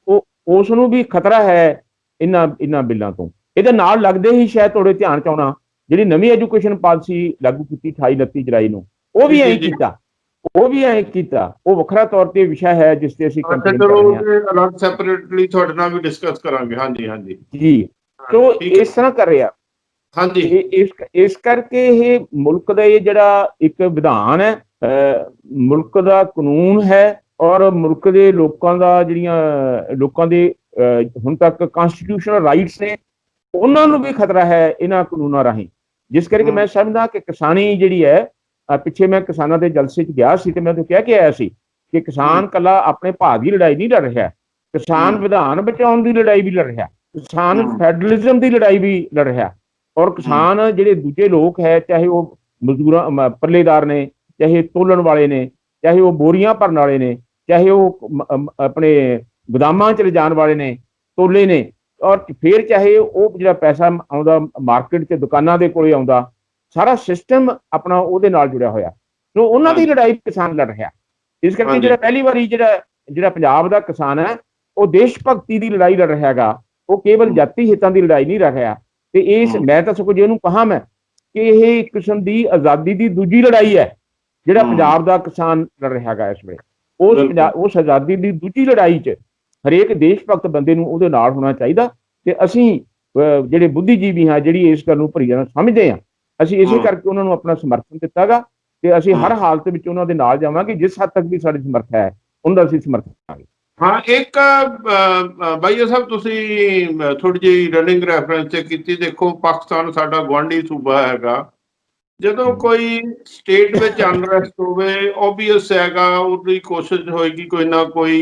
ਉਹ ਉਸ ਨੂੰ ਵੀ ਖਤਰਾ ਹੈ ਇਹਨਾਂ ਬਿੱਲਾਂ ਤੋਂ। ਇਹਦੇ ਨਾਲ ਲੱਗਦੇ ਹੀ ਸ਼ਾਇਦ ਤੁਹਾਡੇ ਧਿਆਨ 'ਚ ਆਉਣਾ, ਜਿਹੜੀ ਨਵੀਂ ਐਜੂਕੇਸ਼ਨ ਪਾਲਿਸੀ ਲਾਗੂ ਕੀਤੀ 28-29 ਜੁਲਾਈ ਨੂੰ, ਉਹ ਵੀ ਐਂ ਕੀਤਾ, ਉਹ ਵੱਖਰਾ ਤੌਰ ਤੇ ਵਿਸ਼ਾ ਹੈ ਜਿਸ ਤੇ ਅਸੀਂ ਅਲੱਗ ਸੈਪਰੇਟਲੀ ਤੁਹਾਡੇ ਨਾਲ ਵੀ ਡਿਸਕਸ ਕਰਾਂਗੇ। ਹਾਂਜੀ ਜੀ, ਤੋਂ ਇਸ ਤਰ੍ਹਾਂ ਕਰ ਰਿਹਾ। ਹਾਂਜੀ, ਇਸ ਕਰਕੇ ਇਹ ਮੁਲਕ ਦਾ ਇਹ ਜਿਹੜਾ ਇੱਕ ਵਿਧਾਨ ਹੈ, ਮੁਲਕ ਦਾ ਕਾਨੂੰਨ ਹੈ, ਔਰ ਮੁਲਕ ਦੇ ਲੋਕਾਂ ਦੇ ਹੁਣ ਤੱਕ ਕਨਸਟੀਟਿਊਸ਼ਨਲ ਰਾਈਟਸ ਨੇ, ਉਹਨਾਂ ਨੂੰ ਵੀ ਖਤਰਾ ਹੈ ਇਹਨਾਂ ਕਾਨੂੰਨਾਂ ਰਾਹੀਂ। ਜਿਸ ਕਰਕੇ ਮੈਂ ਸਮਝਦਾ ਕਿ ਕਿਸਾਨੀ ਜਿਹੜੀ ਹੈ ਪਿੱਛੇ ਮੈਂ ਕਿਸਾਨਾਂ ਦੇ ਜਲਸੇ 'ਚ ਗਿਆ ਸੀ ਤੇ ਮੈਂ ਤਾਂ ਕਹਿ ਕੇ ਆਇਆ ਸੀ ਕਿ ਕਿਸਾਨ ਕੱਲਾ ਆਪਣੇ ਭਾਅ ਦੀ ਲੜਾਈ ਨਹੀਂ ਲੜ ਰਿਹਾ, ਕਿਸਾਨ ਵਿਧਾਨ ਬਚਾਉਣ ਦੀ ਲੜਾਈ ਵੀ ਲੜ ਰਿਹਾ, ਕਿਸਾਨ ਫੈਡਰਲਿਜ਼ਮ ਦੀ ਲੜਾਈ ਵੀ ਲੜ ਰਿਹਾ। ਔਰ ਕਿਸਾਨ ਜਿਹੜੇ ਦੂਜੇ ਲੋਕ ਹੈ, ਚਾਹੇ ਉਹ ਮਜ਼ਦੂਰਾਂ ਪੱਲੇਦਾਰ ਨੇ, ਚਾਹੇ ਤੋਲਣ ਵਾਲੇ ਨੇ, ਚਾਹੇ ਉਹ ਬੋਰੀਆਂ ਭਰਨ ਵਾਲੇ ਨੇ, ਚਾਹੇ ਉਹ ਆਪਣੇ ਗੋਦਾਮਾਂ 'ਚ ਲਿਜਾਣ ਵਾਲੇ ਨੇ, ਤੋਲੇ ਨੇ, ਔਰ ਫਿਰ ਚਾਹੇ ਉਹ ਜਿਹੜਾ ਪੈਸਾ ਆਉਂਦਾ ਮਾਰਕੀਟ 'ਚ ਦੁਕਾਨਾਂ ਦੇ ਕੋਲੇ ਆਉਂਦਾ, ਸਾਰਾ ਸਿਸਟਮ ਆਪਣਾ ਉਹਦੇ ਨਾਲ ਜੁੜਿਆ ਹੋਇਆ। ਸੋ ਉਹਨਾਂ ਦੀ ਲੜਾਈ ਕਿਸਾਨ ਲੜ ਰਿਹਾ। ਇਸ ਕਰਕੇ ਜਿਹੜਾ ਪਹਿਲੀ ਵਾਰੀ ਜਿਹੜਾ ਪੰਜਾਬ ਦਾ ਕਿਸਾਨ ਹੈ ਉਹ ਦੇਸ਼ ਭਗਤੀ ਦੀ ਲੜਾਈ ਲੜ ਰਿਹਾ ਹੈਗਾ, ਉਹ ਕੇਵਲ ਜਾਤੀ ਹਿੱਤਾਂ ਦੀ ਲੜਾਈ ਨਹੀਂ ਲੜ ਰਿਹਾ। ਤੇ ਇਸ ਮੈਂ ਤਾਂ ਸਗੋਂ ਜੇ ਇਹਨੂੰ ਕਹਾਂ ਮੈਂ ਕਿ ਇਹ ਇੱਕ ਕਿਸਮ ਦੀ ਆਜ਼ਾਦੀ ਦੀ ਦੂਜੀ ਲੜਾਈ ਹੈ ਜਿਹੜਾ ਪੰਜਾਬ ਦਾ ਕਿਸਾਨ ਲੜ ਰਿਹਾ ਹੈਗਾ ਇਸ ਵੇਲੇ। ਉਸ ਆਜ਼ਾਦੀ ਦੀ ਦੂਜੀ ਲੜਾਈ 'ਚ ਹਰੇਕ ਦੇਸ਼ ਭਗਤ ਬੰਦੇ ਨੂੰ ਉਹਦੇ ਨਾਲ ਹੋਣਾ ਚਾਹੀਦਾ। ਤੇ ਅਸੀਂ ਜਿਹੜੇ ਬੁੱਧੀਜੀਵੀ ਹਾਂ, ਜਿਹੜੀ ਇਸ ਗੱਲ ਨੂੰ ਭਰੀ ਜਾਣਾ ਸਮਝਦੇ ਹਾਂ, ਅਸੀਂ ਇਸੇ ਕਰਕੇ ਉਹਨਾਂ ਨੂੰ ਆਪਣਾ ਸਮਰਥਨ ਦਿੱਤਾ ਗਾ ਤੇ ਅਸੀਂ ਹਰ ਹਾਲਤ ਵਿੱਚ ਉਹਨਾਂ ਦੇ ਨਾਲ ਜਾਵਾਂਗੇ। ਜਿਸ ਹੱਦ ਤੱਕ ਵੀ ਸਾਡੀ ਸਮਰੱਥ ਹੈ ਉਹਨਾਂ ਦਾ ਅਸੀਂ ਸਮਰਥਨ ਕਰਾਂਗੇ। ਹਾਂ, ਇੱਕ ਬਾਈਆ ਸਾਹਿਬ ਤੁਸੀਂ ਥੋੜੀ ਜਿਹੀ ਰਨਿੰਗ ਰੈਫਰੈਂਸ ਤੇ ਕੀਤੀ। ਦੇਖੋ, ਪਾਕਿਸਤਾਨ ਸਾਡਾ ਗੁਆਂਢੀ ਸੂਬਾ ਹੈਗਾ। ਜਦੋਂ ਕੋਈ ਸਟੇਟ ਵਿੱਚ ਅਨਰੈਸਟ ਹੋਵੇ, ਓਬਵੀਅਸ ਹੈਗਾ ਉਹਦੀ ਕੋਸ਼ਿਸ਼ ਹੋਏਗੀ ਕੋਈ ਨਾ ਕੋਈ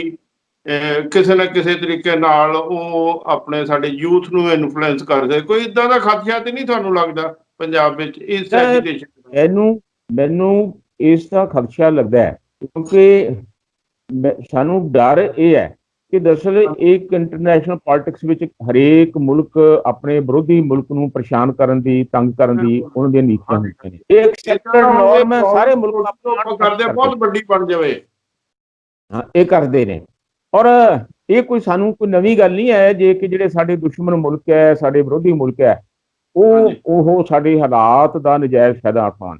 ਕਿਸੇ ਨਾ ਕਿਸੇ ਤਰੀਕੇ ਨਾਲ ਉਹ ਆਪਣੇ ਸਾਡੇ ਯੂਥ ਨੂੰ ਇਨਫਲੂਐਂਸ ਕਰ ਸਕੇ। ਕੋਈ ਇਦਾਂ ਦਾ ਖਦਸ਼ਾ ਤੇ ਨਹੀਂ ਤੁਹਾਨੂੰ ਲੱਗਦਾ ਪੰਜਾਬ ਵਿੱਚ ਇਸ ਐਜੂਕੇਸ਼ਨ? ਮੈਨੂੰ ਇਸ ਦਾ ਖਦਸ਼ਾ ਲੱਗਦਾ ਹੈ ਕਿਉਂਕਿ ਸਾਨੂੰ ਡਰ ਇਹ ਹੈ ਕਿ ਦਰਅਸਲ ਇੱਕ ਇੰਟਰਨੈਸ਼ਨਲ ਪੋਲਿਟਿਕਸ ਵਿੱਚ ਹਰੇਕ ਮੁਲਕ ਆਪਣੇ ਵਿਰੋਧੀ ਮੁਲਕ ਨੂੰ ਪਰੇਸ਼ਾਨ ਕਰਨ ਦੀ, ਤੰਗ ਕਰਨ ਦੀ ਉਹਨਾਂ ਦੀਆਂ ਨੀਤੀਆਂ ਹੁੰਦੀਆਂ ਨੇ। ਇਹ ਐਕਸੈਪਟਡ ਨੋਰਮ ਹੈ, ਸਾਰੇ ਮੁਲਕ ਕਰਦੇ ਬਹੁਤ ਵੱਡੀ ਬਣ ਜਾਵੇ। ਹਾਂ, ਇਹ ਕਰਦੇ ਨੇ। ਔਰ ਇਹ ਕੋਈ ਸਾਨੂੰ ਕੋਈ ਨਵੀਂ ਗੱਲ ਨਹੀਂ ਹੈ ਜੇ ਕਿ ਜਿਹੜੇ ਸਾਡੇ ਦੁਸ਼ਮਣ ਮੁਲਕ ਹੈ, ਸਾਡੇ ਵਿਰੋਧੀ ਮੁਲਕ ਹੈ, ਉਹ ਸਾਡੇ ਹਾਲਾਤ ਦਾ ਨਜਾਇਜ਼ ਫਾਇਦਾ ਉਠਾਉਣ।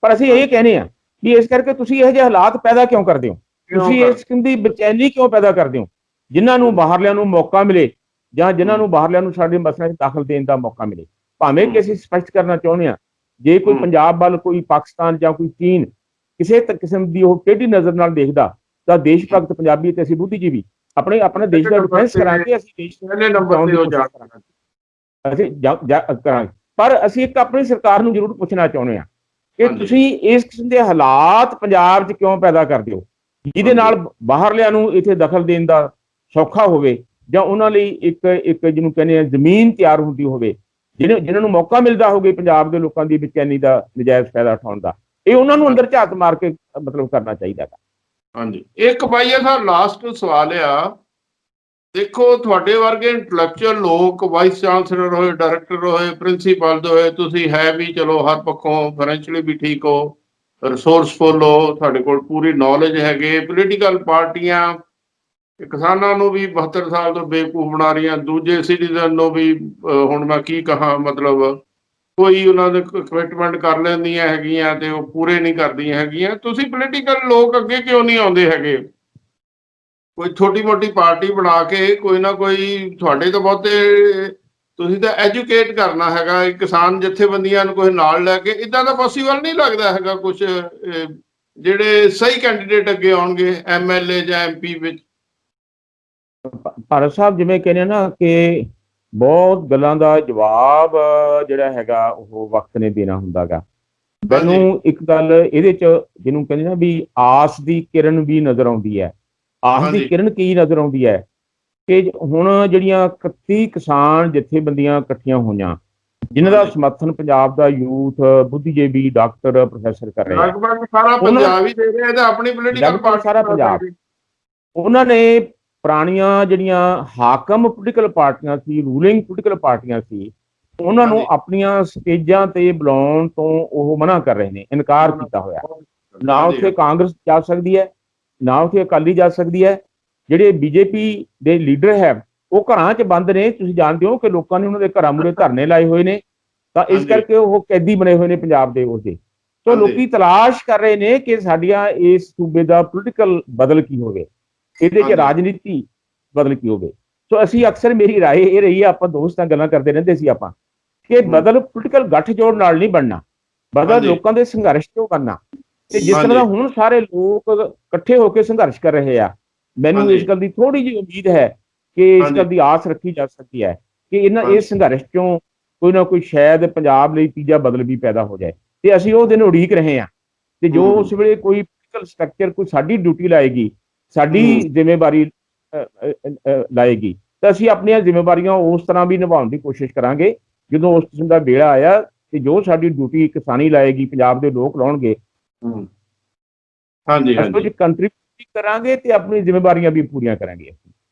ਪਰ ਅਸੀਂ ਇਹ ਕਹਿੰਦੇ ਹਾਂ ਕਿ ਇਸ ਕਰਕੇ ਤੁਸੀਂ ਇਹੋ ਜਿਹੇ ਹਾਲਾਤ ਪੈਦਾ ਕਿਉਂ ਕਰਦੇ ਹੋ? ਤੁਸੀਂ ਇਸ ਕਿਸਮ ਦੀ ਬੇਚੈਨੀ ਕਿਉਂ ਪੈਦਾ ਕਰਦੇ ਹੋ? ਜਿਨ੍ਹਾਂ ਨੂੰ ਬਾਹਰਲਿਆਂ ਨੂੰ ਮੌਕਾ ਮਿਲੇ ਜਾਂ ਜਿਨ੍ਹਾਂ ਨੂੰ ਬਾਹਰਲਿਆਂ ਨੂੰ ਸਾਡੇ ਮਸਲਿਆਂ 'ਚ ਦਾਖਲ ਦੇਣ ਦਾ ਮੌਕਾ ਮਿਲੇ। ਭਾਵੇਂ ਕਿ ਅਸੀਂ ਸਪਸ਼ਟ ਕਰਨਾ ਚਾਹੁੰਦੇ ਹਾਂ, ਜੇ ਕੋਈ ਪੰਜਾਬ ਵੱਲ, ਕੋਈ ਪਾਕਿਸਤਾਨ ਜਾਂ ਕੋਈ ਚੀਨ ਕਿਸੇ ਕਿਸਮ ਦੀ ਉਹ ਟੇਢੀ ਨਜ਼ਰ ਨਾਲ ਦੇਖਦਾ ਤਾਂ ਦੇਸ਼ ਭਗਤ ਪੰਜਾਬੀ ਤੇ ਅਸੀਂ ਬੁੱਧੀਜੀਵੀ ਆਪਣੇ ਦੇਸ਼ ਦਾ ਡਿਫੈਂਸ ਕਰਾਂਗੇ। ਅਸੀਂ ਦੇਸ਼ ਪਹਿਲੇ ਨੰਬਰ ਤੇ ਕਰਾਂਗੇ। ਪਰ ਅਸੀਂ ਇੱਕ ਆਪਣੀ ਸਰਕਾਰ ਨੂੰ ਜ਼ਰੂਰ ਪੁੱਛਣਾ ਚਾਹੁੰਦੇ ਹਾਂ ਕਿ ਤੁਸੀਂ ਇਸ ਕਿਸਮ ਦੇ ਹਾਲਾਤ ਪੰਜਾਬ 'ਚ ਕਿਉਂ ਪੈਦਾ ਕਰਦੇ ਹੋ ਜਿਹਦੇ ਨਾਲ ਬਾਹਰਲਿਆਂ ਨੂੰ ਇੱਥੇ ਦਖਲ ਦੇਣ ਦਾ ਸੌਖਾ ਹੋਵੇ ਜਾਂ ਉਹਨਾਂ ਲਈ ਇੱਕ ਜਿਹਨੂੰ ਕਹਿੰਦੇ ਆ ਜ਼ਮੀਨ ਤਿਆਰ ਹੁੰਦੀ ਹੋਵੇ, ਜਿਨ੍ਹਾਂ ਨੂੰ ਮੌਕਾ ਮਿਲਦਾ ਹੋਵੇ ਪੰਜਾਬ ਦੇ ਲੋਕਾਂ ਦੀ ਬੇਚੈਨੀ ਦਾ ਨਜਾਇਜ਼ ਫਾਇਦਾ ਉਠਾਉਣ ਦਾ। ਇਹ ਉਹਨਾਂ ਨੂੰ ਅੰਦਰ ਝਾਤ ਮਾਰ ਕੇ ਮਤਲਬ ਕਰਨਾ ਚਾਹੀਦਾ ਹੈ। ਹਾਂਜੀ, ਇੱਕ ਬਾਈਆ ਸਾਹਿਬ ਲਾਸਟ ਸਵਾਲ ਆ। ਦੇਖੋ, ਤੁਹਾਡੇ ਵਰਗੇ ਇੰਟਲੈਕਚੁਅਲ ਲੋਕ ਵਾਈਸ ਚਾਂਸਲਰ ਹੋਏ, ਡਾਇਰੈਕਟਰ ਹੋਏ, ਪ੍ਰਿੰਸੀਪਲ ਹੋਏ, ਤੁਸੀਂ ਹੈ ਵੀ ਚਲੋ ਹਰ ਪੱਖੋਂ ਫਾਈਨੈਂਸ਼ੀਅਲੀ ਵੀ ਠੀਕ ਹੋ, ਰਿਸੋਰਸਫੁਲ ਹੋ, ਤੁਹਾਡੇ ਕੋਲ ਪੂਰੀ ਨੌਲੇਜ ਹੈਗੇ। ਪੋਲੀਟੀਕਲ ਪਾਰਟੀਆਂ ਕਿਸਾਨਾਂ ਨੂੰ ਵੀ 72 ਸਾਲ ਤੋਂ ਬੇਵਕੂਫ ਬਣਾ ਰਹੀਆਂ, ਦੂਜੇ ਸਿਟੀਜ਼ਨ ਨੂੰ ਵੀ ਹੁਣ ਮੈਂ ਕੀ ਕਹਾਂ, ਮਤਲਬ ਕੋਈ ਉਹਨਾਂ ਦੇ ਕਮਿਟਮੈਂਟ ਕਰ ਲੈਂਦੀਆਂ ਹੈਗੀਆਂ ਤੇ ਉਹ ਪੂਰੇ ਨਹੀਂ ਕਰਦੀਆਂ ਹੈਗੀਆਂ। ਤੁਸੀਂ ਪੋਲੀਟੀਕਲ ਲੋਕ ਅੱਗੇ ਕਿਉਂ ਨਹੀਂ ਆਉਂਦੇ ਹੈਗੇ? ਕੋਈ ਛੋਟੀ ਮੋਟੀ ਪਾਰਟੀ ਬਣਾ ਕੇ ਕੋਈ ਨਾ ਕੋਈ, ਤੁਹਾਡੇ ਤੋਂ ਬਹੁਤੇ ਤੁਸੀਂ ਤਾਂ ਐਜੂਕੇਟ ਕਰਨਾ ਹੈਗਾ ਕਿਸਾਨ ਜਥੇਬੰਦੀਆਂ ਨੂੰ ਕੋਈ ਨਾਲ ਲੈ ਕੇ। ਇੱਦਾਂ ਦਾ ਪੋਸੀਬਲ ਨਹੀਂ ਲੱਗਦਾ ਹੈਗਾ ਕੁਛ ਜਿਹੜੇ ਸਹੀ ਕੈਂਡੀਡੇਟ ਅੱਗੇ ਆਉਣਗੇ MLA ਜਾਂ MP ਵਿੱਚ? ਭਾਰਤ ਸਾਹਿਬ ਜਿਵੇਂ ਕਹਿੰਦੇ ਨਾ ਕਿ ਬਹੁਤ ਗੱਲਾਂ ਦਾ ਜਵਾਬ ਜਿਹੜਾ ਹੈਗਾ ਉਹ ਵਕਤ ਨੇ ਦੇਣਾ ਹੁੰਦਾ ਗਾ। ਮੈਨੂੰ ਇੱਕ ਗੱਲ ਇਹਦੇ 'ਚ ਜਿਹਨੂੰ ਕਹਿੰਦੇ ਨਾ ਵੀ ਆਸ ਦੀ ਕਿਰਨ ਵੀ ਨਜ਼ਰ ਆਉਂਦੀ ਹੈ। ਆਸ ਦੀ ਕਿਰਨ ਕੀ ਨਜ਼ਰ ਆਉਂਦੀ ਹੈ ਕਿ ਹੁਣ ਜਿਹੜੀਆਂ 31 ਕਿਸਾਨ ਜਥੇਬੰਦੀਆਂ ਇਕੱਠੀਆਂ ਹੋਈਆਂ, ਜਿਨ੍ਹਾਂ ਦਾ ਸਮਰਥਨ ਪੰਜਾਬ ਦਾ ਯੂਥ, ਬੁੱਧੀਜੀਵੀ, ਡਾਕਟਰ, ਪ੍ਰੋਫੈਸਰ ਕਰ ਰਹੇ ਆ, ਲਗਭਗ ਸਾਰਾ ਪੰਜਾਬ ਹੀ ਦੇ ਰਿਹਾ, ਆਪਣੀ ਪੋਲੀਟੀਕਲ ਪਾਰਟੀ ਸਾਰਾ ਪੰਜਾਬ। ਉਹਨਾਂ ਨੇ ਪੁਰਾਣੀਆਂ ਜਿਹੜੀਆਂ ਹਾਕਮ ਪੋਲੀਟੀਕਲ ਪਾਰਟੀਆਂ ਸੀ, ਰੂਲਿੰਗ ਪੋਲੀਟੀਕਲ ਪਾਰਟੀਆਂ ਸੀ, ਉਹਨਾਂ ਨੂੰ ਆਪਣੀਆਂ ਸਟੇਜਾਂ ਤੇ ਬੁਲਾਉਣ ਤੋਂ ਉਹ ਮਨਾ ਕਰ ਰਹੇ ਨੇ, ਇਨਕਾਰ ਕੀਤਾ ਹੋਇਆ। ਨਾ ਉੱਥੇ ਕਾਂਗਰਸ ਜਾ ਸਕਦੀ ਹੈ, ਨਾ ਉੱਥੇ ਅਕਾਲੀ ਜਾ ਸਕਦੀ ਹੈ। ਜਿਹੜੇ BJP ਦੇ ਲੀਡਰ ਹੈ ਉਹ ਘਰਾਂ 'ਚ ਬੰਦ ਨੇ। ਤੁਸੀਂ ਜਾਣਦੇ ਹੋ ਕਿ ਲੋਕਾਂ ਨੇ ਉਹਨਾਂ ਦੇ ਘਰਾਂ ਮੂਹਰੇ ਧਰਨੇ ਲਾਏ ਹੋਏ ਨੇ, ਤਾਂ ਇਸ ਕਰਕੇ ਉਹ ਕੈਦੀ ਬਣੇ ਹੋਏ ਨੇ ਪੰਜਾਬ ਦੇ ਉਹਦੇ। ਸੋ ਲੋਕੀ ਤਲਾਸ਼ ਕਰ ਰਹੇ ਨੇ ਕਿ ਸਾਡੀਆਂ ਇਸ ਸੂਬੇ ਦਾ ਪੋਲੀਟੀਕਲ ਬਦਲ ਕੀ ਹੋਵੇ, ਇਹਦੇ 'ਚ ਰਾਜਨੀਤੀ ਬਦਲ ਕੀ ਹੋਵੇ। ਸੋ ਅਸੀਂ ਅਕਸਰ, ਮੇਰੀ ਰਾਏ ਇਹ ਰਹੀ ਹੈ, ਆਪਾਂ ਦੋਸਤਾਂ ਗੱਲਾਂ ਕਰਦੇ ਰਹਿੰਦੇ ਸੀ ਆਪਾਂ, ਕਿ ਬਦਲ ਪੋਲੀਟੀਕਲ ਗੱਠਜੋੜ ਨਾਲ ਨਹੀਂ ਬਣਨਾ, ਬਦਲ ਲੋਕਾਂ ਦੇ ਸੰਘਰਸ਼ ਤੋਂ ਕਰਨਾ। ਤੇ ਜਿਸ ਤਰ੍ਹਾਂ ਹੁਣ ਸਾਰੇ ਲੋਕ ਇਕੱਠੇ ਹੋ ਕੇ ਸੰਘਰਸ਼ ਕਰ ਰਹੇ ਆ, ਮੈਨੂੰ ਇਸ ਗੱਲ ਦੀ ਥੋੜੀ ਜਿਹੀ ਉਮੀਦ ਹੈ ਕਿ ਇਸ ਗੱਲ ਦੀ ਆਸ ਰੱਖੀ ਜਾ ਸਕਦੀ ਹੈ ਕਿ ਇਸ ਸੰਘਰਸ਼ ਚੋਂ ਕੋਈ ਨਾ ਕੋਈ ਸ਼ਾਇਦ ਪੰਜਾਬ ਲਈ ਤੀਜਾ ਬਦਲ ਵੀ ਪੈਦਾ ਹੋ ਜਾਏ। ਤੇ ਅਸੀਂ ਉਹ ਦਿਨ ਉਡੀਕ ਰਹੇ ਹਾਂ ਤੇ ਜੋ ਉਸ ਵੇਲੇ ਕੋਈ ਪੋਲੀਟੀਕਲ ਸਟਰਕਚਰ ਕੋਈ ਸਾਡੀ ਡਿਊਟੀ ਲਾਏਗੀ, ਸਾਡੀ ਜ਼ਿੰਮੇਵਾਰੀ ਲਾਏਗੀ, ਤਾਂ ਅਸੀਂ ਆਪਣੀਆਂ ਜ਼ਿੰਮੇਵਾਰੀਆਂ ਉਸ ਤਰ੍ਹਾਂ ਵੀ ਨਿਭਾਉਣ ਦੀ ਕੋਸ਼ਿਸ਼ ਕਰਾਂਗੇ। ਜਦੋਂ ਉਸ ਕਿਸਮ ਦਾ ਵੇਲਾ ਆਇਆ ਤੇ ਜੋ ਸਾਡੀ ਡਿਊਟੀ ਕਿਸਾਨੀ ਲਾਏਗੀ, ਪੰਜਾਬ ਦੇ ਲੋਕ ਲਾਉਣਗੇ, ਹਾਂਜੀ ਅਸੀਂ ਕੰਟਰੀਬਿਊਟ ਕਰਾਂਗੇ ਤੇ ਆਪਣੀ ਜ਼ਿੰਮੇਵਾਰੀਆਂ ਵੀ ਪੂਰੀਆਂ ਕਰਾਂਗੇ।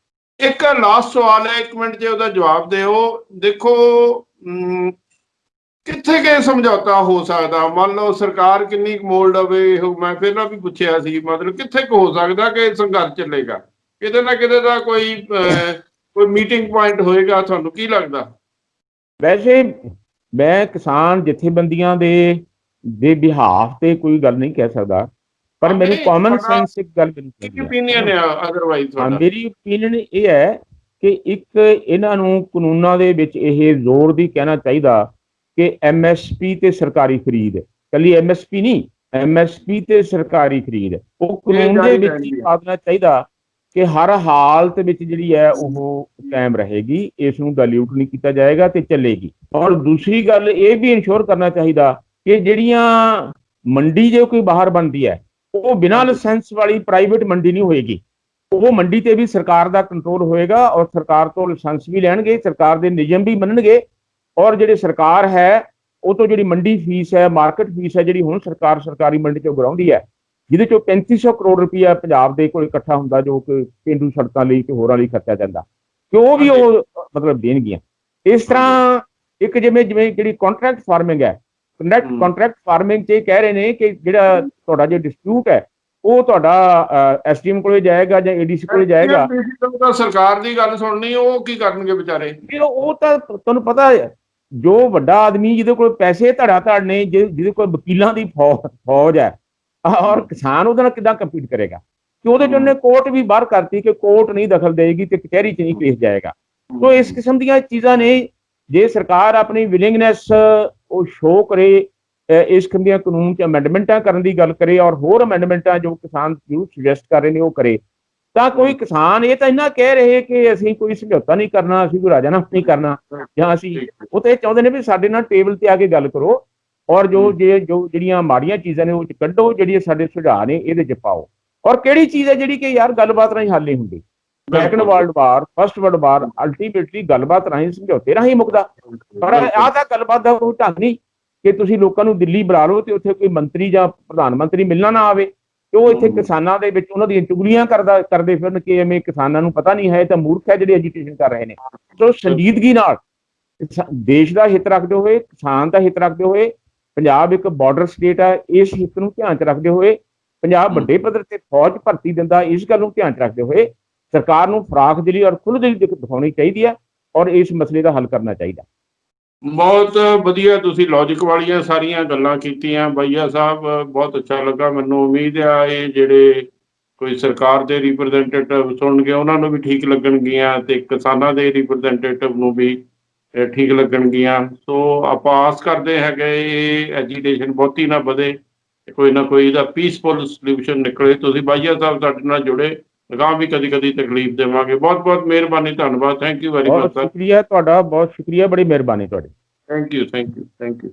ਇੱਕ ਲਾਸਟ ਸਵਾਲ ਹੈ, 1 ਮਿੰਟ ਜੇ ਉਹਦਾ ਜਵਾਬ ਦਿਓ। ਦੇਖੋ ਕਿੱਥੇ ਕਿ ਸਮਝੌਤਾ ਹੋ ਸਕਦਾ? ਮੰਨ ਲਓ ਸਰਕਾਰ ਕਿੰਨੀ ਕੁ ਮੋਲ ਡਵੇ, ਮੈਂ ਪਹਿਲਾਂ ਵੀ ਪੁੱਛਿਆ ਸੀ, ਮਤਲਬ ਕਿੱਥੇ ਕੁ ਹੋ ਸਕਦਾ ਕਿ ਸੰਘਰਸ਼ ਚੱਲੇਗਾ? ਕਿਤੇ ਨਾ ਕਿਤੇ ਦਾ ਕੋਈ ਮੀਟਿੰਗ ਪੁਆਇੰਟ ਹੋਏਗਾ, ਤੁਹਾਨੂੰ ਕੀ ਲੱਗਦਾ? ਵੈਸੇ ਮੈਂ ਕਿਸਾਨ ਜਥੇਬੰਦੀਆਂ ਦੇ ਬਿਹਾਫ ਤੇ ਕੋਈ ਗੱਲ ਨਹੀਂ ਕਹਿ ਸਕਦਾ, ਪਰ ਮੈਨੂੰ ਕਾਮਨ ਸੈਂਸ ਇੱਕ ਗੱਲ ਓਪੀਨੀਅਨ ਹੈ ਅਦਰਵਾਈਜ਼ ਤੁਹਾਡਾ। ਮੇਰੀ ਓਪੀਨੀਅਨ ਇਹ ਹੈ ਕਿ ਇੱਕ ਇਹਨਾਂ ਨੂੰ ਕਾਨੂੰਨਾਂ ਦੇ ਵਿੱਚ ਇਹ ਜ਼ੋਰ ਦੀ ਕਹਿਣਾ ਚਾਹੀਦਾ ਕਿ MSP ਤੇ ਸਰਕਾਰੀ ਖਰੀਦ, ਕੱਲੀ MSP ਨਹੀਂ, MSP ਤੇ ਸਰਕਾਰੀ ਖਰੀਦ ਉਹ ਕਾਨੂੰਨ ਦੇ ਵਿੱਚ ਹੀ ਪਾ ਦੇਣਾ ਚਾਹੀਦਾ ਕਿ ਹਰ ਹਾਲਤ ਵਿੱਚ ਜਿਹੜੀ ਹੈ ਉਹ ਕਾਇਮ ਰਹੇਗੀ, ਇਸ ਨੂੰ ਡਾਇਲੂਟ ਨਹੀਂ ਕੀਤਾ ਜਾਏਗਾ ਤੇ ਚੱਲੇਗੀ। ਔਰ ਦੂਸਰੀ ਗੱਲ ਇਹ ਵੀ ਇਨਸ਼ੋਰ ਕਰਨਾ ਚਾਹੀਦਾ ਕਿ ਜਿਹੜੀਆਂ ਮੰਡੀ ਜੇ ਕੋਈ ਬਾਹਰ ਬਣਦੀ ਹੈ ਉਹ ਬਿਨਾਂ ਲਾਇਸੈਂਸ ਵਾਲੀ ਪ੍ਰਾਈਵੇਟ ਮੰਡੀ ਨਹੀਂ ਹੋਏਗੀ, ਉਹ ਮੰਡੀ ਤੇ ਵੀ ਸਰਕਾਰ ਦਾ ਕੰਟਰੋਲ ਹੋਏਗਾ ਔਰ ਸਰਕਾਰ ਤੋਂ ਲਾਇਸੈਂਸ ਵੀ ਲੈਣਗੇ, ਸਰਕਾਰ ਦੇ ਨਿਯਮ ਵੀ ਮੰਨਣਗੇ। ਔਰ ਜਿਹੜੇ ਸਰਕਾਰ ਹੈ ਉਹ ਤੋਂ ਜਿਹੜੀ ਮੰਡੀ ਫੀਸ ਹੈ, ਮਾਰਕੀਟ ਫੀਸ ਹੈ, ਜਿਹੜੀ ਹੁਣ ਸਰਕਾਰ ਸਰਕਾਰੀ ਮੰਡੀ ਚੋਂ ਗਰਾਉਂਦੀ ਹੈ, ਜਿਹਦੇ ਚੋਂ 3500 ਕਰੋੜ ਰੁਪਇਆ ਪੰਜਾਬ ਦੇ ਕੋਲ ਇਕੱਠਾ ਹੁੰਦਾ, ਜੋ ਕਿ ਪੇਂਡੂ ਸੜਕਾਂ ਲਈ ਤੇ ਹੋਰਾਂ ਲਈ ਖਰਚਿਆ ਜਾਂਦਾ, ਕਿ ਉਹ ਵੀ ਉਹ ਮਤਲਬ ਦੇਣਗੀਆਂ। ਇਸ ਤਰ੍ਹਾਂ ਇੱਕ ਜਿਵੇਂ ਜਿਹੜੀ ਕੰਟਰੈਕਟ ਫਾਰਮਿੰਗ ਹੈ, ਕੰਟਰੈਕਟ ਫਾਰਮਿੰਗ 'ਚ ਇਹ ਕਹਿ ਰਹੇ ਨੇ ਕਿ ਜਿਹੜਾ ਤੁਹਾਡਾ ਜੇ ਡਿਸਪਿਊਟ ਹੈ ਉਹ ਤੁਹਾਡਾ SDM ਕੋਲੇ ਜਾਏਗਾ ਜਾਂ ADC ਕੋਲੇ ਜਾਏਗਾ। ਸਰਕਾਰ ਦੀ ਗੱਲ ਸੁਣਨੀ, ਉਹ ਕੀ ਕਰਨਗੇ ਵਿਚਾਰੇ? ਉਹ ਤਾਂ ਤੁਹਾਨੂੰ ਪਤਾ ਹੈ, ਜੋ ਵੱਡਾ ਆਦਮੀ ਜਿਹਦੇ ਕੋਲ ਪੈਸੇ ਧੜਾ ਧੜ ਨੇ, ਜਿਹਦੇ ਕੋਲ ਵਕੀਲਾਂ ਦੀ ਫੌਜ ਹੈ, ਔਰ ਕਿਸਾਨ ਉਹਦੇ ਨਾਲ ਕਿੱਦਾਂ ਕੰਪੀਟ ਕਰੇਗਾ? ਕਿ ਉਹਦੇ 'ਚ ਉਹਨੇ ਕੋਰਟ ਵੀ ਬਾਹਰ ਕਰਤੀ ਕਿ ਕੋਰਟ ਨਹੀਂ ਦਖਲ ਦੇਗੀ ਤੇ ਕਚਹਿਰੀ 'ਚ ਨਹੀਂ ਕੇਸ ਜਾਏਗਾ। ਸੋ ਇਸ ਕਿਸਮ ਦੀਆਂ ਚੀਜ਼ਾਂ ਨੇ, ਜੇ ਸਰਕਾਰ ਆਪਣੀ ਵਿਲਿੰਗਨੈਸ ਉਹ ਸ਼ੋਅ ਕਰੇ, ਇਸ ਕਿਸਮ ਦੀਆਂ ਕਾਨੂੰਨ 'ਚ ਅਮੈਂਡਮੈਂਟਾਂ ਕਰਨ ਦੀ ਗੱਲ ਕਰੇ ਔਰ ਹੋਰ ਅਮੈਂਡਮੈਂਟਾਂ ਜੋ ਕਿਸਾਨ ਸੁਜੈਸਟ ਕਰ ਰਹੇ ਨੇ ਉਹ ਕਰੇ, ਤਾਂ ਕੋਈ ਕਿਸਾਨ ਇਹ ਤਾਂ ਇੰਨਾ ਕਹਿ ਰਹੇ ਕਿ ਅਸੀਂ ਕੋਈ ਸਮਝੌਤਾ ਨਹੀਂ ਕਰਨਾ, ਅਸੀਂ ਕੋਈ ਰਾਜੀਨਾਮਾ ਨਹੀਂ ਕਰਨਾ, ਜਾਂ ਅਸੀਂ ਉਹ ਤਾਂ ਇਹ ਚਾਹੁੰਦੇ ਨੇ ਵੀ ਸਾਡੇ ਨਾਲ ਟੇਬਲ ਤੇ ਆ ਕੇ ਗੱਲ ਕਰੋ ਔਰ ਜੋ ਜਿਹੜੀਆਂ ਮਾੜੀਆਂ ਚੀਜ਼ਾਂ ਨੇ ਉਹ 'ਚ ਕੱਢੋ, ਜਿਹੜੀਆਂ ਸਾਡੇ ਸੁਝਾਅ ਨੇ ਇਹਦੇ 'ਚ ਪਾਓ। ਔਰ ਕਿਹੜੀ ਚੀਜ਼ ਹੈ ਜਿਹੜੀ ਕਿ ਯਾਰ ਗੱਲਬਾਤ ਰਾਹੀਂ ਹੱਲ ਨਹੀਂ ਹੁੰਦੀ? Second world war, first world war ultimately ਗੱਲਬਾਤ ਰਾਹੀਂ, ਸਮਝੌਤੇ ਰਾਹੀਂ ਮੁੱਕਦਾ। ਪਰ ਆਹ ਤਾਂ ਗੱਲਬਾਤ ਦਾ ਕੋਈ ਢੰਗ ਨਹੀਂ ਕਿ ਤੁਸੀਂ ਲੋਕਾਂ ਨੂੰ ਦਿੱਲੀ ਬੁਲਾ ਲਓ ਤੇ ਉੱਥੇ ਕੋਈ ਮੰਤਰੀ ਜਾਂ ਪ੍ਰਧਾਨ ਮੰਤਰੀ ਮਿਲਣਾ ਨਾ ਆਵੇ ਤੇ ਉਹ ਇੱਥੇ ਕਿਸਾਨਾਂ ਦੇ ਵਿੱਚ ਉਹਨਾਂ ਦੀਆਂ ਚੁਗਲੀਆਂ ਕਰਦੇ ਫਿਰਨ ਕਿ ਐਵੇਂ ਕਿਸਾਨਾਂ ਨੂੰ ਪਤਾ ਨਹੀਂ ਹੈ, ਤਾਂ ਮੂਰਖ ਹੈ ਜਿਹੜੇ ਐਜੀਟੇਸ਼ਨ ਕਰ ਰਹੇ ਨੇ। ਸੋ ਸੰਜੀਦਗੀ ਨਾਲ ਦੇਸ਼ ਦਾ ਹਿੱਤ ਰੱਖਦੇ ਹੋਏ, ਕਿਸਾਨ ਦਾ ਹਿੱਤ ਰੱਖਦੇ ਹੋਏ, ਪੰਜਾਬ ਇੱਕ ਬਾਰਡਰ ਸਟੇਟ ਹੈ, ਇਸ ਹਿੱਤ ਨੂੰ ਧਿਆਨ 'ਚ ਰੱਖਦੇ ਹੋਏ ਪੰਜਾਬ ਵੱਡੇ ਪੱਧਰ ਤੇ ਫੌਜ ਭਰਤੀ ਦਿੰਦਾ, ਇਸ ਗੱਲ ਨੂੰ ਧਿਆਨ 'ਚ ਰੱਖਦੇ ਹੋਏ ਸਰਕਾਰ ਨੂੰ ਫਰਾਖ ਦਿਲੀ ਔਰ ਖੁੱਲ੍ਹਦਿਲੀ ਦਿਖਾਉਣੀ ਚਾਹੀਦੀ ਹੈ ਔਰ ਇਸ ਮਸਲੇ ਦਾ ਹੱਲ ਕਰਨਾ ਚਾਹੀਦਾ। ਬਹੁਤ ਵਧੀਆ, ਤੁਸੀਂ ਲੌਜਿਕ ਵਾਲੀਆਂ ਸਾਰੀਆਂ ਗੱਲਾਂ ਕੀਤੀਆਂ ਬਾਈਆ ਸਾਹਿਬ, ਬਹੁਤ ਅੱਛਾ ਲੱਗਾ। ਮੈਨੂੰ ਉਮੀਦ ਆ ਇਹ ਜਿਹੜੇ ਕੋਈ ਸਰਕਾਰ ਦੇ ਰਿਪਰੈਜ਼ੈਂਟੇਟਿਵ ਸੁਣਨਗੇ ਉਹਨਾਂ ਨੂੰ ਵੀ ਠੀਕ ਲੱਗਣਗੀਆਂ ਤੇ ਕਿਸਾਨਾਂ ਦੇ ਰਿਪਰੈਜ਼ੈਂਟੇਟਿਵ ਨੂੰ ਵੀ ਠੀਕ ਲੱਗਣਗੀਆਂ। ਸੋ ਆਪਾਂ ਆਸ ਕਰਦੇ ਹੈਗੇ ਇਹ ਐਜੀਟੇਸ਼ਨ ਬਹੁਤੀ ਨਾ ਵਧੇ, ਕੋਈ ਨਾ ਕੋਈ ਇਹਦਾ ਪੀਸਫੁਲ ਸੋਲਿਊਸ਼ਨ ਨਿਕਲੇ। ਤੁਸੀਂ ਬਾਈਆ ਸਾਹਿਬ ਸਾਡੇ ਨਾਲ ਜੁੜੇ, ਅਗਾਂਹ ਵੀ ਕਦੀ ਕਦੀ ਤਕਲੀਫ ਦੇਵਾਂਗੇ। ਬਹੁਤ ਬਹੁਤ ਮਿਹਰਬਾਨੀ, ਧੰਨਵਾਦ, ਥੈਂਕ ਯੂ ਵੈਰੀ ਮਚ। ਸ਼ੁਕਰੀਆ ਤੁਹਾਡਾ, ਬਹੁਤ ਸ਼ੁਕਰੀਆ, ਬੜੀ ਮਿਹਰਬਾਨੀ ਤੁਹਾਡੀ। Thank you.